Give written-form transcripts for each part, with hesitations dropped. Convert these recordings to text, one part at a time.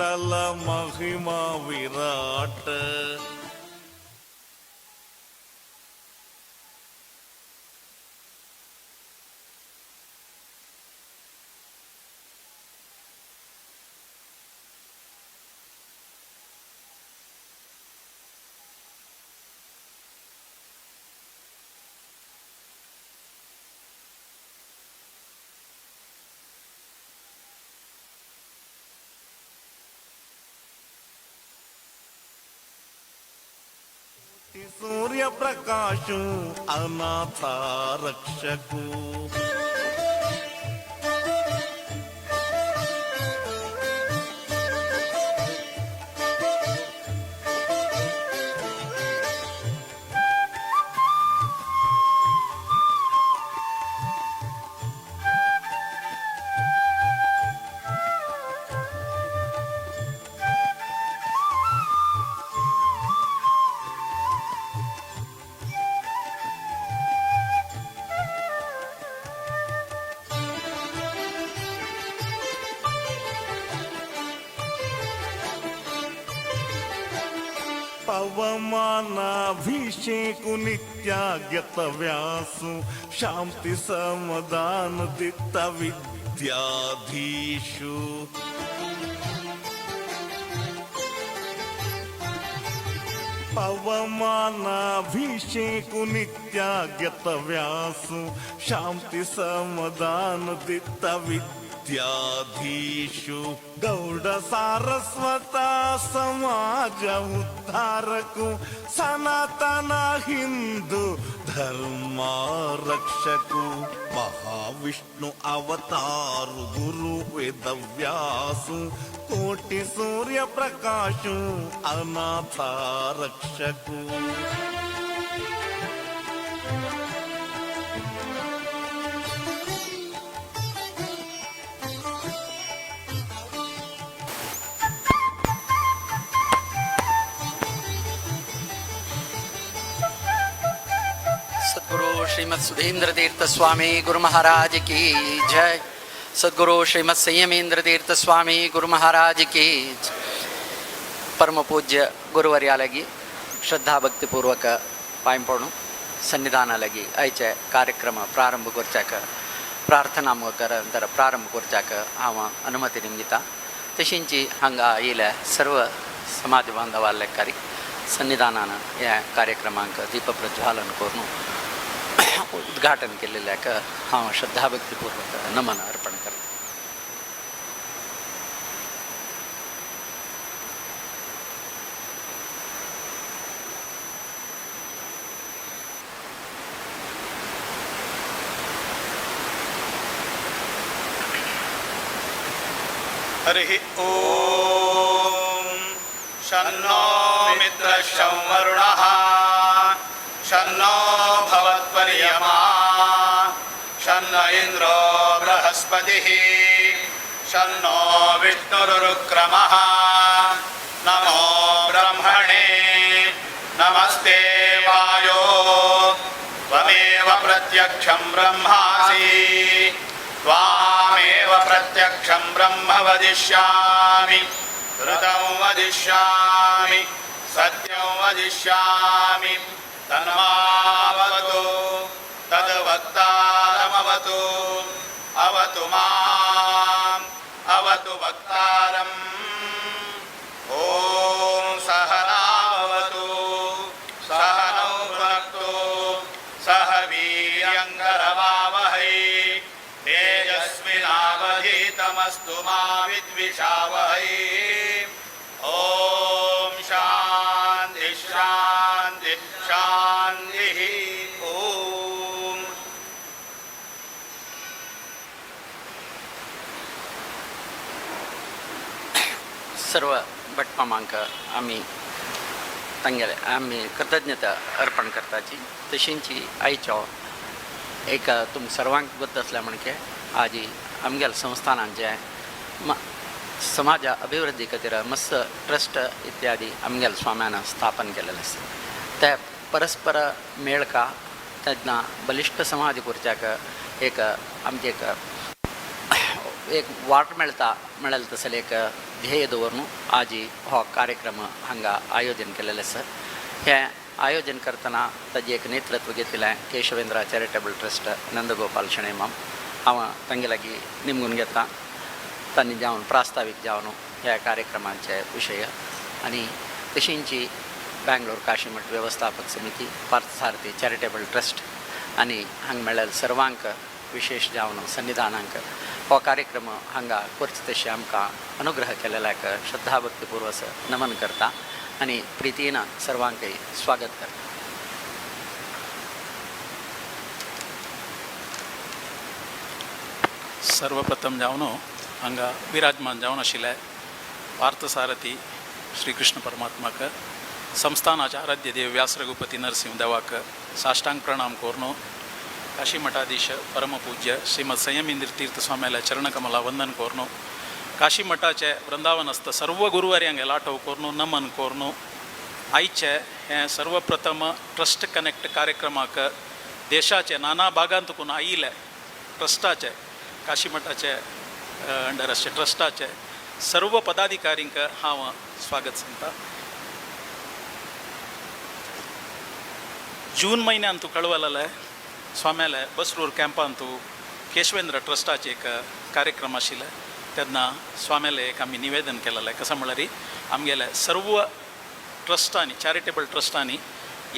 विठ्ठल महिमा विराट. सूर्य प्रकाशु अनाथा रक्षकु. पवमानाभिषेकु नित्यागत व्यासु शांति समाधान दित्त विद्याधीशु. पवमानाभिषेकु नित्यागत व्यासु शांति समाधान दित्त विद्याधीशु. गौड सारस्वत समाज उद्धारकु सनातन हिंदू धर्म रक्षकु. महाविष्णु अवतारु गुरु वेद व्यासु कोटि सूर्य प्रकाशु अनाथ रक्षकु. श्रीमद सुधींद्र तीर्थ स्वामी गुरु महाराज की जय. सद्गुरु श्रीमद संयमेंद्र तीर्थ स्वामी गुरु महाराज की परम पूज्य गुरुवर्यालगी श्रद्धा भक्तिपूर्वक पायंपणु सन्निधानालगी आयचे कार्यक्रम प्रारंभ करचाक प्रार्थना नंतर प्रारंभ करचाक हांव अनुमती निमगिता. तशींची हांगा येयल्या सर्व समाज बांधवांकारी सन्निधानान ह्या कार्यक्रमांक दीप प्रज्वालन करून उद्घाटन केलेल्याक हांव श्रद्धा भक्तिपूर्वक नमन अर्पण करता. हरि ओम. शन्नो मित्रश्चं वरुणः शन्नो भवत्वर्यमा शन्न इन्द्रो बृहस्पतिः शन्नो विष्णुरुक्रमः. नमो ब्रह्मणे नमस्ते वायो त्वमेव प्रत्यक्षं ब्रह्मासि त्वामेव प्रत्यक्षं ब्रह्म वदिष्यामि ऋतं वदिष्यामि सत्यं वदिष्यामि. तन्मावतु तद्वक्तारमवतु अवतु माम् अवतु वक्तारम्. ॐ सहनावतु सहनौ भुनक्तु सह वीर्यङ्करवावहै तेजस्विनावधीतमस्तु मा विद्विषावहै. ॐ शान्ति शान्ति शान्तिः. ॐ सर्व भटमामांक आम्ही तांगेले आम्ही कृतज्ञता अर्पण करताची. तशींची आयचो एक तुम सर्वांक गोत आसल्या म्हणके आज आमगेल संस्थानान जे समाज अभिवृद्धी खातीर मस्त ट्रस्ट इत्यादी आमगेल स्वाम्यान स्थापन केलेले आसा. ते परस्पर मेळ का तेन्ना बलिश्ट समाज करच्याक एक आमचे एक वाट मेळटा म्हळ्यार तसले एक ध्येय दवरून आज हो कार्यक्रम हांगा आयोजन केलेले आसा. हे आयोजन करतना ताजे एक नेतृत्व घेतलें केशवेंद्र चॅरिटेबल ट्रस्ट नंदगोपाल शणै माम. हांव तांगे लागीं निमगून घेता. तांणी जावन प्रास्तावीक जावन ह्या कार्यक्रमाचे विशय आनी तशींची बँगलोर काशीमठ वेवस्थापक समिती पार्थसारथी चॅरिटेबल ट्रस्ट आनी हांगा मेळ्ळेल्या सर्वांक विशेष जावन सन्निधानांक हो कार्यक्रम हांगा करचे तशें आमकां अनुग्रह केलेल्याक श्रद्धाभक्तीपूर्वक नमन करता आनी प्रितीन सर्वांकय स्वागत करता. सर्वप्रथम जावन हांगा विराजमान जावन आशिल्ले पार्थसारथी श्री कृष्ण परमात्माक संस्थानाचे आराध्य देव व्यास रघुपती नरसिंह देवाक साष्टांग प्रणाम करून काशी मठाधीश परमपूज्य श्रीमद संयमेंद्र तीर्थ स्वाम्याला चरणकमला वंदन करून काशी मठाचे वृंदावनस्थ सर्व गुरुवर्यांक लाटव करून नमन करून आयचे हे सर्वप्रथम ट्रस्ट कनेक्ट कार्यक्रमाक देशाचे नाना भागांतून आयिल्ले ट्रस्टाचे काशी मठाचे अंडर आसचे ट्रस्टाचे सर्व पदाधिकारींक हांव स्वागत सांगता. जून म्हयन्यान तूं कळवलेले स्वाम्याले बसरूर कॅम्पान तूं केशवेंद्र ट्रस्टाचे एक कार्यक्रम आशिल्ले तेन्ना स्वाम्याले एक आमी निवेदन केलेलें कशें म्हळ्यार आमगेले सर्व ट्रस्टांनी चॅरिटेबल ट्रस्टांनी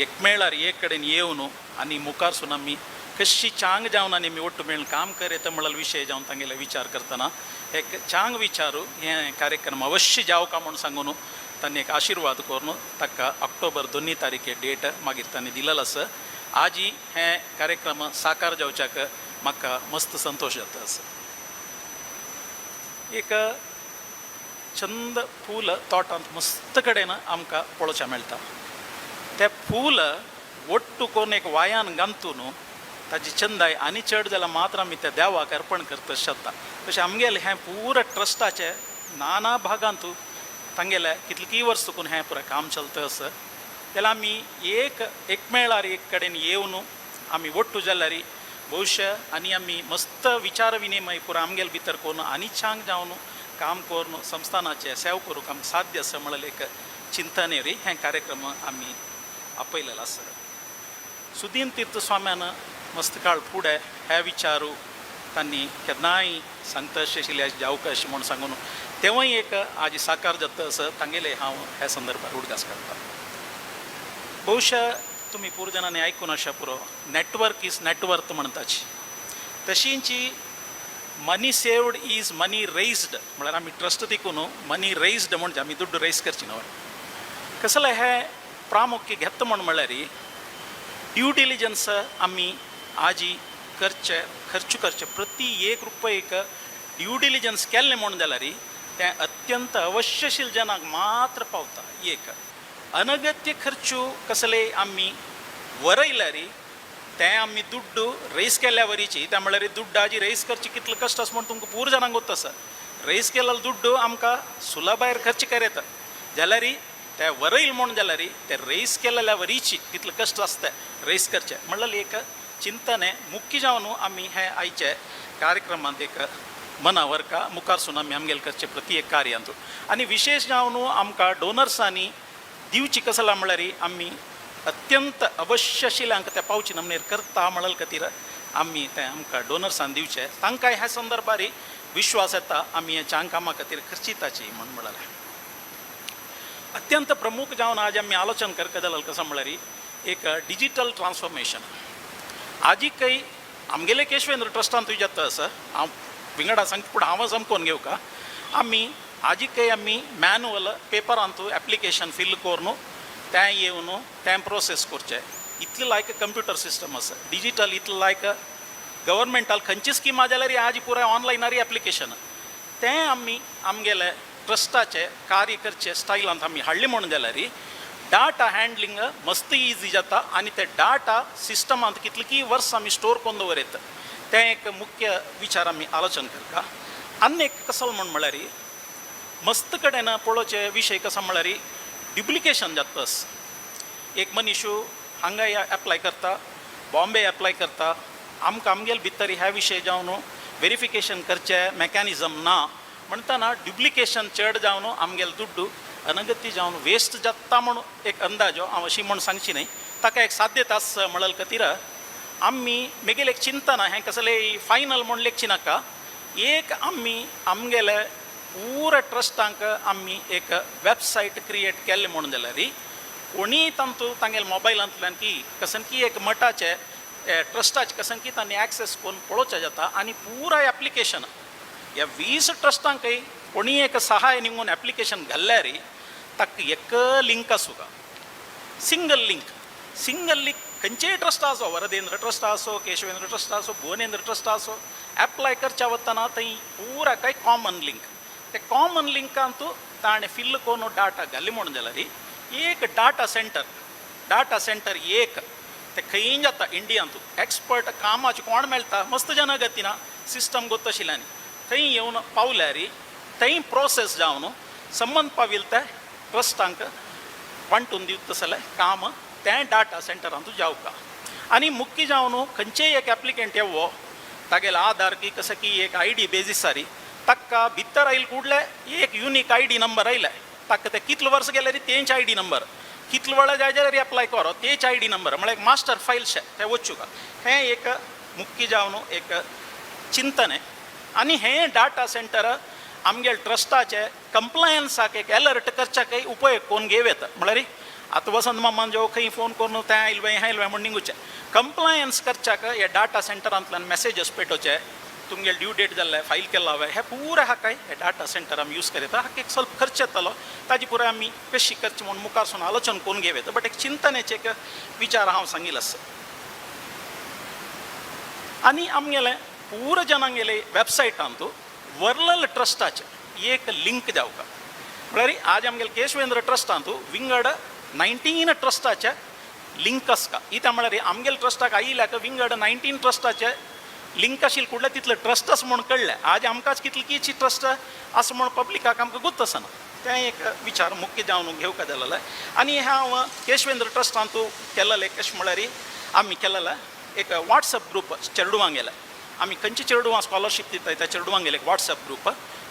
एकमेळार एक कडेन येवन आनी मुखारसून आमी कशी चांग जावन आनी आमी ओट्टू मेळून काम करीत म्हळ्यार विशय जावन तांगेले विचार करतना एक चांग विचारू हे कार्यक्रम अवश्य जावका म्हणून सांगून तांणी एक आशिर्वाद करून ताका ऑक्टोबर 2 तारीखे डेट मागीर तांणी दिलेलो आसा. आज हे कार्यक्रम साकार जावच्याक म्हाका मस्त संतोश जाता आसा. एक चंद फूल तोटांत मस्त कडेन आमकां पळोवचें मेळटा. तें फूल ओट्टू करून एक वायान घांतून ताजी चंदाय आनी चड जाल्यार मात्र आमी त्या देवाक अर्पण करता शकता. तशें आमगेलें हें पुरो ट्रस्टाचे नाना भागांतू तांगेले कितलीं वर्स चुकून हें पुराय काम चलता आसा जाल्यार आमी एकमेळार एक कडेन येवन आमी ओट्टू जाल्यार भविष्य आनी आमी मस्त विचार विनिमय करून आमगेले भितर करून आनी छांग जावन काम करून संस्थानाचे सेवा करूंक आमकां साध्य आसा म्हणल्यार एक चिंतनेर हें कार्यक्रम आमी आपयलेलो आसा. सुदीन तीर्थ स्वाम्यान मस्त काळ फुडें हे विचारू तांणी केन्नाय सांगता आशिल्ले जावका अशें म्हूण सांगून तेवूय एक आज साकार जाता आसा तांगेले हांव ह्या संदर्भात उडगास करता. भविष्य तुमी पुरो जाणांनी आयकून आसा पुरो नेटवर्क इज नेटवर्थ म्हणटाची तशींची money saved is money raised म्हळ्यार आमी ट्रस्ट देखून मनी रेज्ड म्हणजे आमी दुड्ड रेज करची न्हय. कसलें हें प्रामुख्य घेता म्हण म्हळ्यार ड्यू डिलिजन्स आमी आजी खर्च करचे प्रति ₹1 ड्यू डिलिजन्स केल्लें म्हण जाल्यार तें अत्यंत अवश्यशील जनाक मात्र पावता. एक अनगत्य खर्चू कसले आमी वरयल्यार तें आमी दुड्ड रेस केल्ल्या वरीची त्या म्हळ्यार दुड्डाची रेस करची कितलो कश्ट आसा म्हण तुमकां पुरो जाणांक गोत आसा. रेस केलेलो दुड्ड आमकां सुला भायर खर्च करता जाल्यार ते वरयल म्हण जाल्यार ते रेस केलेल्या वरीची कितलो कश्ट आसता रेस करचे म्हणल्यार एक चिंतने मुख्य जावन आमी हे आयचे कार्यक्रमांत एक मनावर का मुखारसून आमी आमगेले करचे प्रति एक कार्यांत आनी विशेष जावन आमकां डोनर्सांनी दिवची कसला म्हळ्यार आमी अत्यंत अवश्य आशिल्ल्यांक ते पावचे नमनेर करता म्हळ्या खातीर आमी ते आमकां डोनर्सान दिवचे तांकांय ह्या संदर्भार विश्वास येता आमी हेच्या कामा खातीर खर्चिताची म्हण म्हळ्यार अत्यंत प्रमुख जावन आज आमी आलोचन करता जाल्यार कसं म्हळ्यार एक डिजिटल ट्रान्सफॉर्मेशन आजीकय आमगेले केशवेंद्र ट्रस्टान तुवें जाता आसा हांव विंगडा सांगता पूण हांव समकोन घेवका आमी आजीकय आमी मॅन्युअल पेपरांत एप्लिकेशन फिल करून तें येवन तें प्रोसेस करचें इतलें लायक कंप्युटर सिस्टम आसा डिजिटल इतलें लायक गव्हर्मेंटाल खंयची स्किमा जाल्यार आज पुराय ऑनलायनार एप्लिकेशन तें आमी आमगेले ट्रस्टाचे कार्य करचे स्टायलांत आमी हाडली म्हणून जाल्यार डाटा हँडलिंग मस्त इजी जाता आनी ते डाटा सिस्टमांत कितलीं वर्स आमी स्टोर करून दवरता तें एक मुख्य विचार आमी आलोचन करता. आनी एक कसो म्हळ्यार मस्त कडेन पळोवचे विशय कसो म्हळ्यार ड्युप्लिकेशन जाता. एक मनीस हांगा एप्लाय करता बॉम्बे एप्लाय करता आमकां आमगेले भितर ह्या विशय जावन वेरिफिकेशन करचे मेकॅनिजम ना म्हणटाना ड्युप्लिकेशन चड जावन आमगेलो दुड्डू अनगती जावन वेस्ट जाता म्हूण एक अंदाजो हांव अशी म्हूण सांगची न्हय. ताका एक साध्य तास म्हणल खातीर आमी मेगेले एक चिंतन हें कसलें फायनल म्हूण लेखची नाका. एक आमी आमगेले पुरा ट्रस्टांक आमी एक वेबसायट क्रिएट केल्ले म्हणून जाल्यार कोणीय तांतू तांगेल्या मोबायलांतल्यान की कसन की एक मठाचे ट्रस्टाचे कसन की तांणी एक्सेस करून पळोवचें जाता आनी पुराय एप्लिकेशन ह्या 20 ट्रस्टांकय कोणीय एक सहाय निमून एप्लिकेशन घाल्ल्यार ताका एक लिंक आसूं सिंगल लिंक खंयचेय ट्रस्ट आसो वरदेंद्र ट्रस्ट आसो केशवेंद्र ट्रस्ट आसो भुवनेंद्र ट्रस्ट आसो एप्लाय करच्या वतना थंय पुरा काय कॉमन लिंक ते कॉमन लिंकांतू ताणें फिल करून डाटा घाली म्हणून जाल्यार एक डाटा सेंटर एक ते खंय जाता इंडियांतू एक्सपर्ट कामाचे कोण मेळटा मस्त जन गतीना सिस्टम गोत आशिल्ल्यानी थंय येवन पावल्यार थंय प्रोसेस जावन संबंद पाविल ते ट्रस्टांक वांटून दिवता जाल्यार काम त्या डाटा सेंटरांतू जावका. आनी मुख्य जावन खंयचेय एक एप्लिकेंट येवो तागेलो आधार की कसं की एक ID बेजिसार ताका भितर आयले कुडले एक युनीक ID नंबर आयले ताका ते कितले वर्स गेल्यार तेंच ID नंबर कितले वेळा जाय जाल्यार एप्लाय करो तेच ID नंबर म्हळ्यार एक मास्टर फायल शे ते वचूका. हें एक मुख्य जावन एक चिंतन आहे. आनी हें डाटा सेंटर आमगेल्या ट्रस्टाचे कंप्लायन्साक एक अलर्ट करच्याकय उपयोग करून घेवेत. म्हळ्यार आतां वसंत मामान जो खंय फोन करून तें आयलवें हें आयलवें म्हण निघुचें कंप्लायन्स करच्याक हे डाटा सेंटरांतल्यान मेसेजस पेटोवचे तुमगेले ड्यू डेट जाल्ले फायल केला हांवें हे पुराय हाकाय हे डाटा सेंटर आमी यूज करीत. हाका एक ಸ್ವಲ್ಪ खर्च येतलो ताजी पुराय आमी कशी करची म्हूण मुखारसून आलोचन करून घेवेत. बट एक चिंतनेचे एक विचार हांव सांगिल्लो आसा. आनी आमगेले पुरो जनांगेले वेबसायटांतू वर्लल ट्रस्टाचे एक लिंक जावका. म्हळ्यार आज आमगेले केशवेंद्र ट्रस्टांतू विंगड 19 ट्रस्टाचे लिंक आसका. इता म्हळ्यार आमगेल्या ट्रस्टाक आयिल्ल्याक विंगड 19 ट्रस्टाचे लिंक आशिल्ले कुडले तितले ट्रस्ट आसा म्हूण कळ्ळें. आज आमकांच कितले किची ट्रस्ट आसा म्हूण पब्लिकाक आमकां गुर्त आसना. तें एक विचार मुख्य जावन घेवका जालेले. आनी हांव केशवेंद्र ट्रस्टांतू केलेले कशें म्हळ्यार आमी केलेले एक वॉट्सअप ग्रूप चेडवांक गेले. आमी खंयचे चेडवां स्कॉलरशीप दिताय त्या चेडवांक गेले एक वॉट्सअप ग्रूप.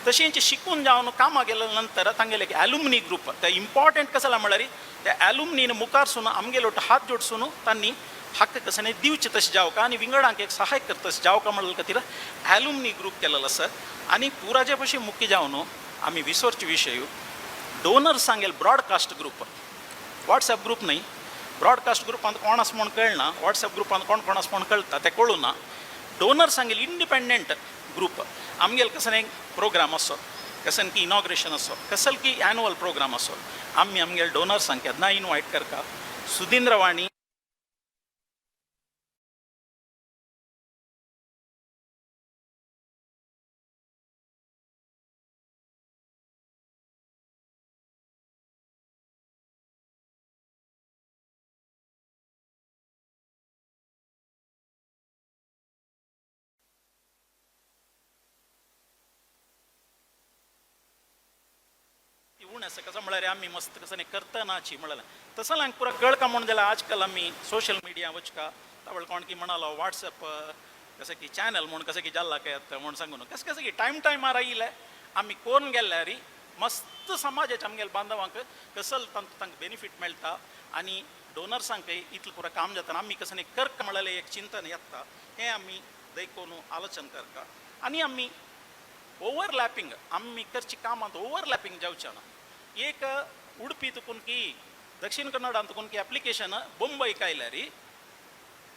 तशेंच शिकून जावन कामां गेले नंतर तांगेले एक एलुमनी ग्रूप ते इम्पॉर्टंट कसं जालां म्हळ्यार त्या एलुमनीन मुखारसून आमगेलो हात जोडसून तांणी हक्क कसं दिवचे तशें जावका आनी विंगडांक एक सहाय करता तशें जावका म्हणले खातीर एलुमनी ग्रूप केलेलो आसा. आनी पुराचे भशेन मुख्य जावन आमी विसरचे विशय डोनर्स सांगेल ब्रॉडकास्ट ग्रूप वॉट्सअप ग्रूप न्हय ब्रॉडकास्ट ग्रुपांत कोण आसा म्हूण कळना वॉट्सअप ग्रुपांत कोण कोण आसा म्हूण कळटा तें कळूं ना. डोनर्स सांगेल इंडिपेंडंट ग्रूप आमगेल कसन एक प्रोग्राम असो कसन की इनॉग्रेशन असो कसल की एन्युअल प्रोग्राम असो आमी आमगेल डोनर्सांक केन्ना इनवायट करता. सुधींद्र वाणी उण आसा कसं म्हळ्यार आमी मस्त कसं करतनाची म्हळ्यार तसं हांवें पुरा कळका म्हणून जाल्यार आजकाल आमी सोशल मिडिया वचका तावळ कोण की म्हणालो व्हॉट्सअप कसं की चॅनल म्हूण कसं की जाल्ला काय म्हूण सांगून कसं कसं की टायमार आयिल्ले आमी करून गेल्यार मस्त समाजाच्या आमगेल्या बांधवांक कसल तांकां बेनिफीट मेळटा आनी डोनर्सांकय इतलें पुरा काम जाता आमी कसं करता म्हळ्यार एक चिंतन येता हें आमी देखून आलोचन करता. आनी आमी ओवरलॅपिंग आमी करची कामांत ओवरलॅपिंग जावचें ना. एक उडपी तुकून की दक्षिण कन्नडांत तुकून की एप्लिकेशन मुंबयक आयल्यार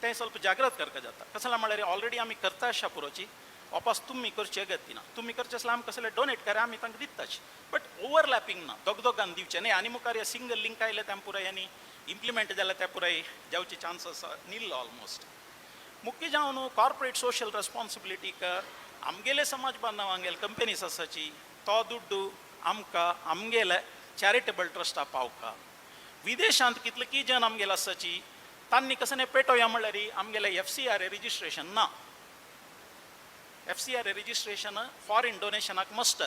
तें ಸ್ವಲ್ಪ जागृत करता जाता. कसं म्हळ्यार ऑलरेडी आमी करता आसा पुरोची वापस तुमी करची गती ना. तुमी करचे आसल्यार आमकां कसले डोनेट करा आमी तांकां दिताच. बट ओवरलॅपिंग ना दोगांक दिवचें न्ही. आनी मुखार सिंगल लिंक आयले तें पुराय आनी इम्प्लिमेंट जाल्यार ते पुराय जावचे चान्सीस निल्लो ऑलमोस्ट. मुख्य जावन कॉर्पोरेट सोशल रेस्पॉन्सिबिलिटीक आमगेले समाज बांधवांगेले कंपनीज आसाची तो दुड्डू आमकां आमगेले चॅरिटेबल ट्रस्टा पावका. विदेशांत कितले की जन आमगेले आसाची तांणी कसं पेटोवया म्हळ्यार आमगेले FCRA रजिस्ट्रेशन ना. FCRA रजिस्ट्रेशन फॉरेन डोनेशनाक मस्ट.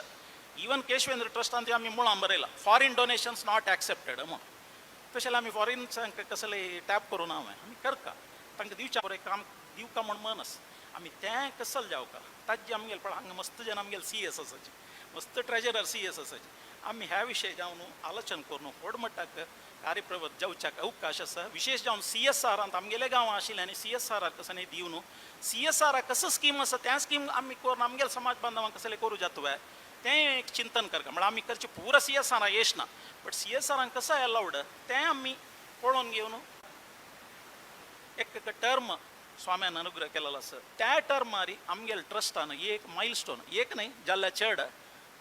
इवन केशवेंद्र ट्रस्टांत आमी मुळां बरयला फॉरेन डोनेशन्स नॉट एक्सेप्टेड म्हूण. तशें आमी फॉरेन्सांक कसले टॅप करून हांवें आमी करता तांकां दिवच्या बरें काम दिवका म्हूण मनस आमी तें कसल जावका ताजी आमगेले पण हांगा मस्त जन आमगेले CS आसाची मस्त ट्रेजरर सी एस असायचे. आम्ही ह्या विषयी जावन आलोचन करून व्हड मट्टाक कार्यप्रवत जावच्याक अवकाश आसा. विशेष जावन CSR आमगेले गांव आशिल्ले आनी CSR कसं नाही दिवन CSR कसं स्कीम आसा त्या स्कीम आम्ही करून आमगेले समाज बांधवांक कसले करू जातवे तें एक चिंतन करता. म्हणजे आम्ही करचे पुरा CSR येश ना, बट CSR कसं अलाउड तें आम्ही पळोवन घेवन एक टर्म स्वाम्यान अनुग्रह केलेलो आसा. त्या टर्मारी आमगेले ट्रस्टान एक मायलस्टोन एक न्ही जाल्ल्या चड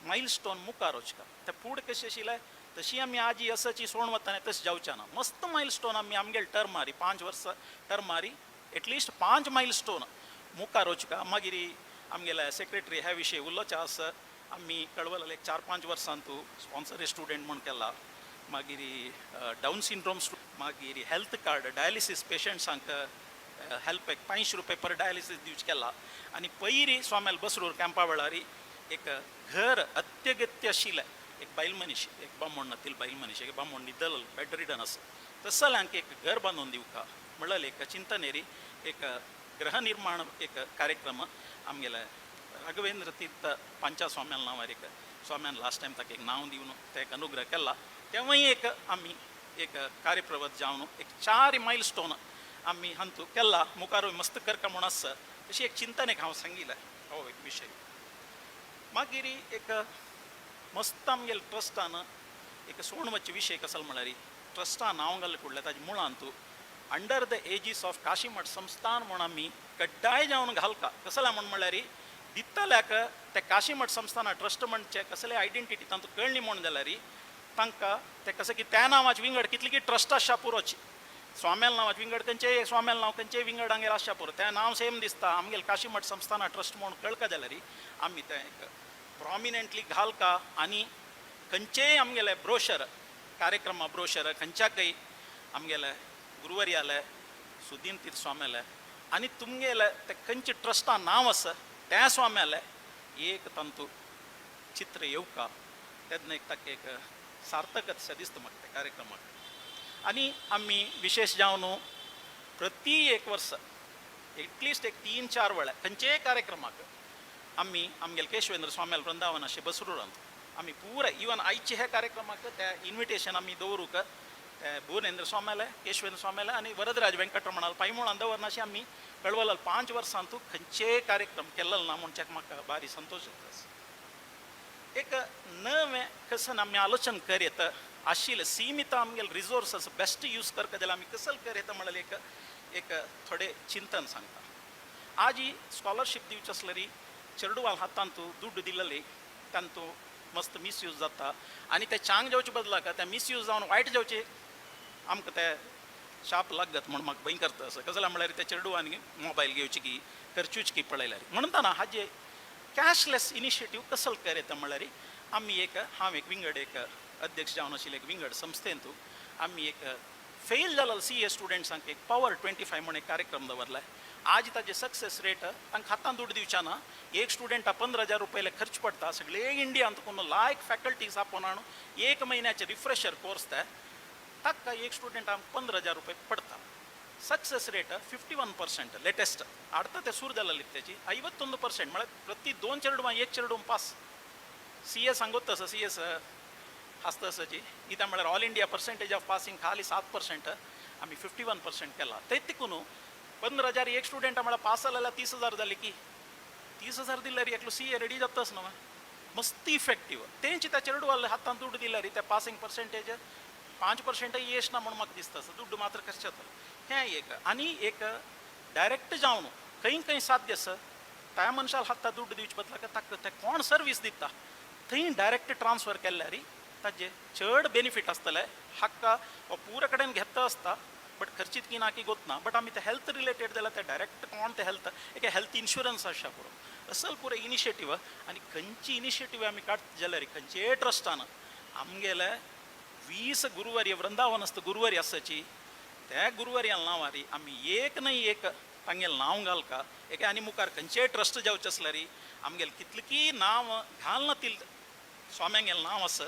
मायलस्टोन मुखार वचका. ते फूड कशी आशिल्ले तशी आमी आज यसाची सोण वताना तशी जावच्या ना. मस्त मायलस्टोन आमी आमगेले टर्मारी 5 वर्सां टर्मारी एटलिस्ट 5 मायलस्टोन मुखार वचका. मागीर आमगेले सेक्रेटरी ह्या विशयी उलोवचे आसा. आमी कळवला एक 4-5 वर्सांतू स्पॉन्सर स्टुडंट म्हूण केला. मागीर डावन सिंड्रोम मागीर हेल्थ कार्ड डायलिसीस पेशंट्सांक हेल्प एक 500 रुपये पर डायलिसीस दिवचे केला. आनी पयरी स्वामेल बसरूर कॅम्पा वेळारी एक घर अत्यगत्य आशिल्लें एक बायल मनीस एक बामण नातील बायल मनीस एक बामण न्हिदल बेड रिडन आसा तसल्यांक एक घर बांदून दिवका म्हणल्यार एक चिंतनेरी एक गृहनिर्माण एक कार्यक्रम आमगेले राघवेंद्र तीर्थ पांचा स्वाम्याल नांवार एक स्वाम्यान लास्ट टायम ताका एक नांव दिवन ते एक अनुग्रह केला. तेव्हाय एक आमी एक कार्यप्रवत जावन एक 4 मायलस्टोन आमी हांतू केला. मुखार मस्त करता म्हूण आसा अशी एक चिंतन एक हांव सांगिल्लें हो एक विशय. मागीर एक मस्त आमगेले ट्रस्टान एक सोणवचे विशय कसो म्हळ्यार ट्रस्टान नांव घाल्ले फुडले ताजे मुळांतू under the aegis of Kashimath संस्थान म्हूण आमी कड्डाय जावन घालका कसले म्हळ्यार दितल्याक ते काशीमठ संस्थाना ट्रस्ट म्हणचे कसले आयडेंटिटी तांतू कळ्ळी म्हूण जाल्यार तांकां ते कसं की त्या नांवाचे विंगड कितली की ट्रस्ट आसच्या पुरोची. स्वाम्याल नांवाचे विंगड खंयचे स्वाम्याल नांव खंयचे विंगड हांगेर आसच्या पुरो तें नांव सेम दिसता. आमगेले काशीमठ संस्थाना ट्रस्ट म्हूण कळका जाल्यार आमी तें एक प्रॉमिनंटली घालका. आनी खंयचेय आमगेले ब्रोशर कार्यक्रमा ब्रोशर खंयच्याकय आमगेले गुरुवर्याले सुदीन तीर्थ स्वाम्याले आनी तुमगेले ते खंयचे ट्रस्टान नांव आसा त्या स्वाम्याले एक तांतू चित्र येवका तेन्ना एक ताका एक सार्थकच दिसता म्हाका त्या कार्यक्रमाक. आनी आमी विशेष जावन प्रती एक वर्स एटलिस्ट एक 3-4 वेळा खंयचेय कार्यक्रमाक आमी आमगेले केशवेंद्र स्वाम्याल वृंदावन अशें बसरूरांत आमी पुराय इवन आयचे हे कार्यक्रमाक ते इन्विटेशन आमी दवरूंक ते भुवनेंद्र स्वाम्याले केशवेंद्र स्वाम्याले आनी वरदराज वेंकटरमणाल पांयमुळान दवरनाशें आमी कळवलाल 5 वर्सांतू खंयचेय कार्यक्रम केल्लो ना म्हणच्याक म्हाका भारी संतोश जाता. एक नवें कसन आमी आलोचन करीत आशिल्ले सीमित आमगेले रिसोर्सस बेस्ट यूज करता जाल्यार आमी कसल करीत म्हळ्यार एक थोडे चिंतन सांगता. आज ही स्कॉलरशीप दिवची आसलेली चेडवाल हातांतू दुड्ड दिलेली तांतू मस्त मिसयूज जाता आनी ते चांग जावचे बदलाक ते मिसयूज जावन वायट जावचे आमकां ते शाप लागत म्हूण म्हाका भंय करता असो कसो म्हळ्यार त्या चेडवांनी मोबायल घेवची की खर्चूच की पळयल्यार म्हणटाना हाजे कॅशलेस इनिशिएटीव कसो करीत म्हळ्यार आमी एक हांव एक विंगड एक अध्यक्ष जावन आशिल्ले एक विंगड संस्थेंतू आमी एक फेल जालेले CA स्टुडंट्सांक एक पॉवर 25 म्हूण एक कार्यक्रम दवरला. आज ताजे सक्सेस रेट तांकां हातान दुड्ड दिवच्या ना. एक स्टुडंटा 15,000 रुपये खर्च पडटा. सगळे इंडियांत कोण लायक फॅकल्टीज आपोवन हाडून 1 म्हयन्याचे रिफ्रेशर कोर्स ते ताका एक स्टुडंटाक 15,000 रुपये पडटा. सक्सेस रेट 51% लेटेस्ट आडता ते सूर जालेली त्याची 51% म्हळ्यार प्रति 2 चेडवां 1 चेडूं पास. CA सांगत तसं CS आसता तसाची इता म्हळ्यार all India percentage of passing खाली 7% आमी 51% केला. ते तिकून 15,000 एक स्टुडंटा म्हळ्यार पास जाल्यार 30,000 जाले की 30,000 दिल्यार एकलो CA रेडी जाताच न्हू. मस्त इफेक्टीव तेंची त्या चेडवाल हातान दुड्ड दिल्यार त्या पासिंग पर्सेंटेज 5% येस ना म्हणून म्हाका दिसता दुड्ड मात्र कशें जाता हें एक. आनी एक डायरेक्ट जावन खंय साध्य आसा त्या मनशाल हातान दुड्ड दिवचे बदलाक ताका ते कोण सर्वीस दिता थंय डायरेक्ट ट्रान्सफर केल्यार ताजे चड बेनिफीट आसतले. हक्का हो पुरा कडेन घेता आसता बट खर्चीत की ना की गोत ना. बट आमी ते हेल्थ रिलेटेड जाल्यार ते डायरेक्ट कोण ते हेल्थ इन्शुरन्स आसच्या पुरो असल पुरो इनिशिएटीव. आनी खंयची इनिशिएटीव आमी काडटा जाल्यार खंयचे ट्रस्टान आमगेले 20 गुरुवर्य वृंदावन आसता गुरुवर्य आसाची त्या गुरुवर्याल नांवारी आमी एक न्हय एक तांगेलें नांव घालका. एक आनी मुखार खंयचेय ट्रस्ट जावचे आसल्यार आमगेलें कितलें की नांव घालनातील स्वाम्यांगेलें नांव आसा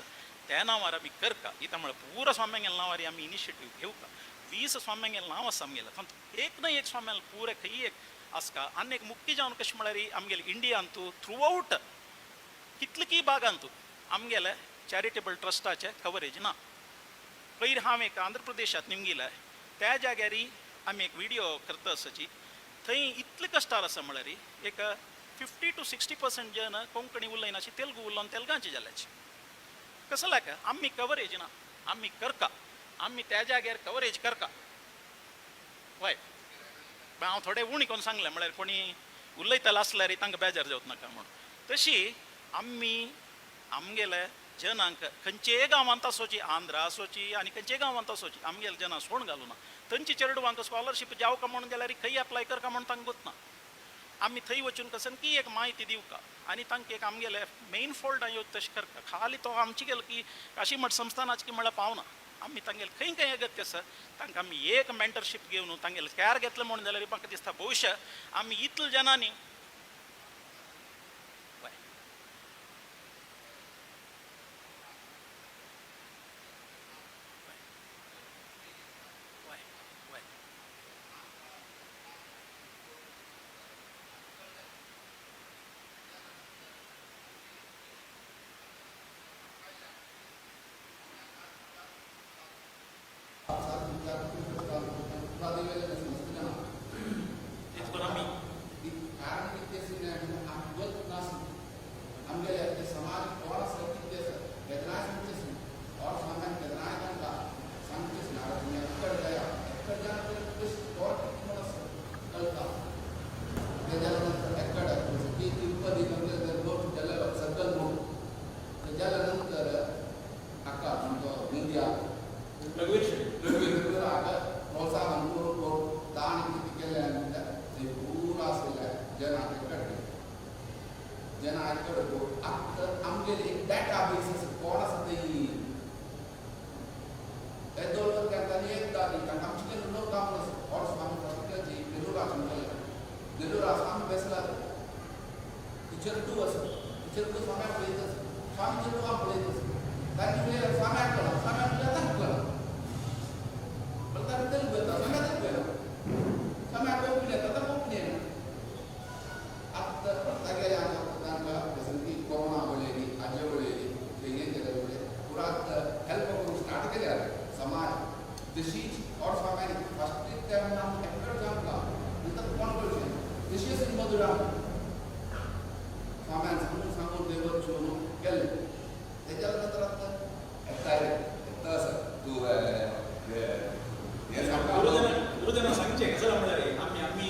त्या नांवार आमी करका. इता म्हळ्यार पुरा स्वाम्यांगेलें नांवार आमी इनिशिएटीव घेवका. 20 स्वाम्यांगेलें नांव आसा आमगेलें तातूंत एक न्हय एक स्वाम्याल पुरे खंय एक आसका. आनी एक मुख्य जावन कशें म्हळ्यार आमगेले इंडियांतू थ्रू आउट कितलकी भागांतू आमगेले चॅरिटेबल ट्रस्टाचे कवरेज ना. पयर हांव एक आंध्र प्रदेशात निमगेला त्या जाग्यारी आमी एक व्हिडिओ करता आसाची थंय इतले कश्टार आसा म्हळ्यार एक 50 to 60% जन कोंकणी उलयना अशी तेलुगू उलोवन तेलगांची जाल्याची. कसं लायक आमी कवरेज ना, आमी करका, आमी त्या जाग्यार कवरेज करका. वय हांव थोडे उणी कोण सांगलें म्हळ्यार कोणी उलयतले आसल्यार तांकां बेजार जावच नाका म्हणून. तशी आमी आमगेले जनांक खंयचेय गांवांत आसोची, आंध्रा आसोची आनी खंयचेय गांवांत आसोची, आमगेले जना सोड घालूं ना. थंयची चेडवांक स्कॉलरशीप जावं म्हणून गेल्यार खंय अप्लाय करका म्हणून तांकां गुतना. आमी थंय वचून कसन की एक म्हायती दिवका आनी तांकां एक आमगेले मेन फोल्ड येवं तशें करता. खाली तो आमची गेलो की काशी मठ संस्थानाची की म्हळ्यार पावना. आमी तांगेले खंय खंय अगत्य आसा तांकां आमी एक मेंटरशीप घेवन तांगेले कॅर घेतलें म्हणून जाल्यार म्हाका दिसता भविश्य आमी इतले जनांनी गुरुजना सांगचे कसं म्हळ्यार आमी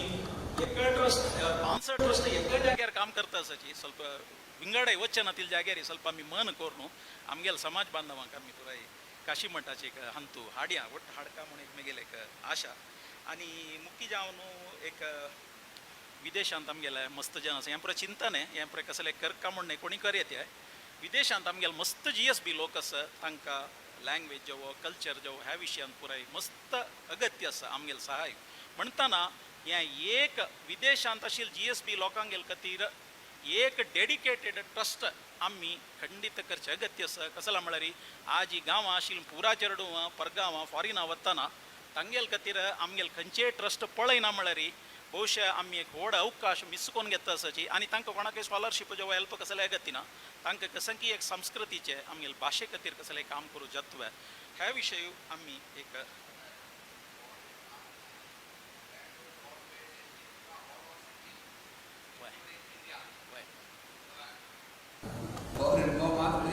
एका ट्रस्ट एका जाग्यार काम करता आसाची ಸ್ವಲ್ಪ विंगडय वचचे ना तिल जाग्यार ಸ್ವಲ್ಪ आमी मन करून आमगेल समाज बांधवांक आमी पुराय काशी मठाचे एक हंतू हाड्या ಒಟ್ಟು हाडका म्हणून एकमेगेले एक आशा आनी मुख्य जावन एक विदेशांत आमगेले मस्त जन आसा हें पुराय चिंतन हें पुराय कसले करका म्हणून कोणी करयत विदेशांत आमगेले मस्त GSB लोक आसा तांकां लँग्वेज जावो कल्चर जावो ह्या विशयांत पुराय मस्त अगत्य आसा आमगेले सहाय म्हणटाना हें एक विदेशांत आशिल्ले GSB लोकांगेले खातीर एक डेडिकेटेड ट्रस्ट आमी खंडीत करचे अगत्य आसा. कसला म्हळ्यार आज ही गांवां आशिल्लीं पुरा चेडवां परगांवां फॉरिना वतना तांगेले खातीर आमगेले खंयचेय ट्रस्ट पळयना म्हळ्यार भविष्य आमी एक व्हड अवकाश मिस करून घेता आसाची आनी तांकां कोणाकय स्कॉलरशीप जावं हेल्प कसलें अगत्य ना. तांकां कसं की एक संस्कृतीचे आमगेले भाशे खातीर कसलें काम करूं जत्व ह्या विशयी आमी एक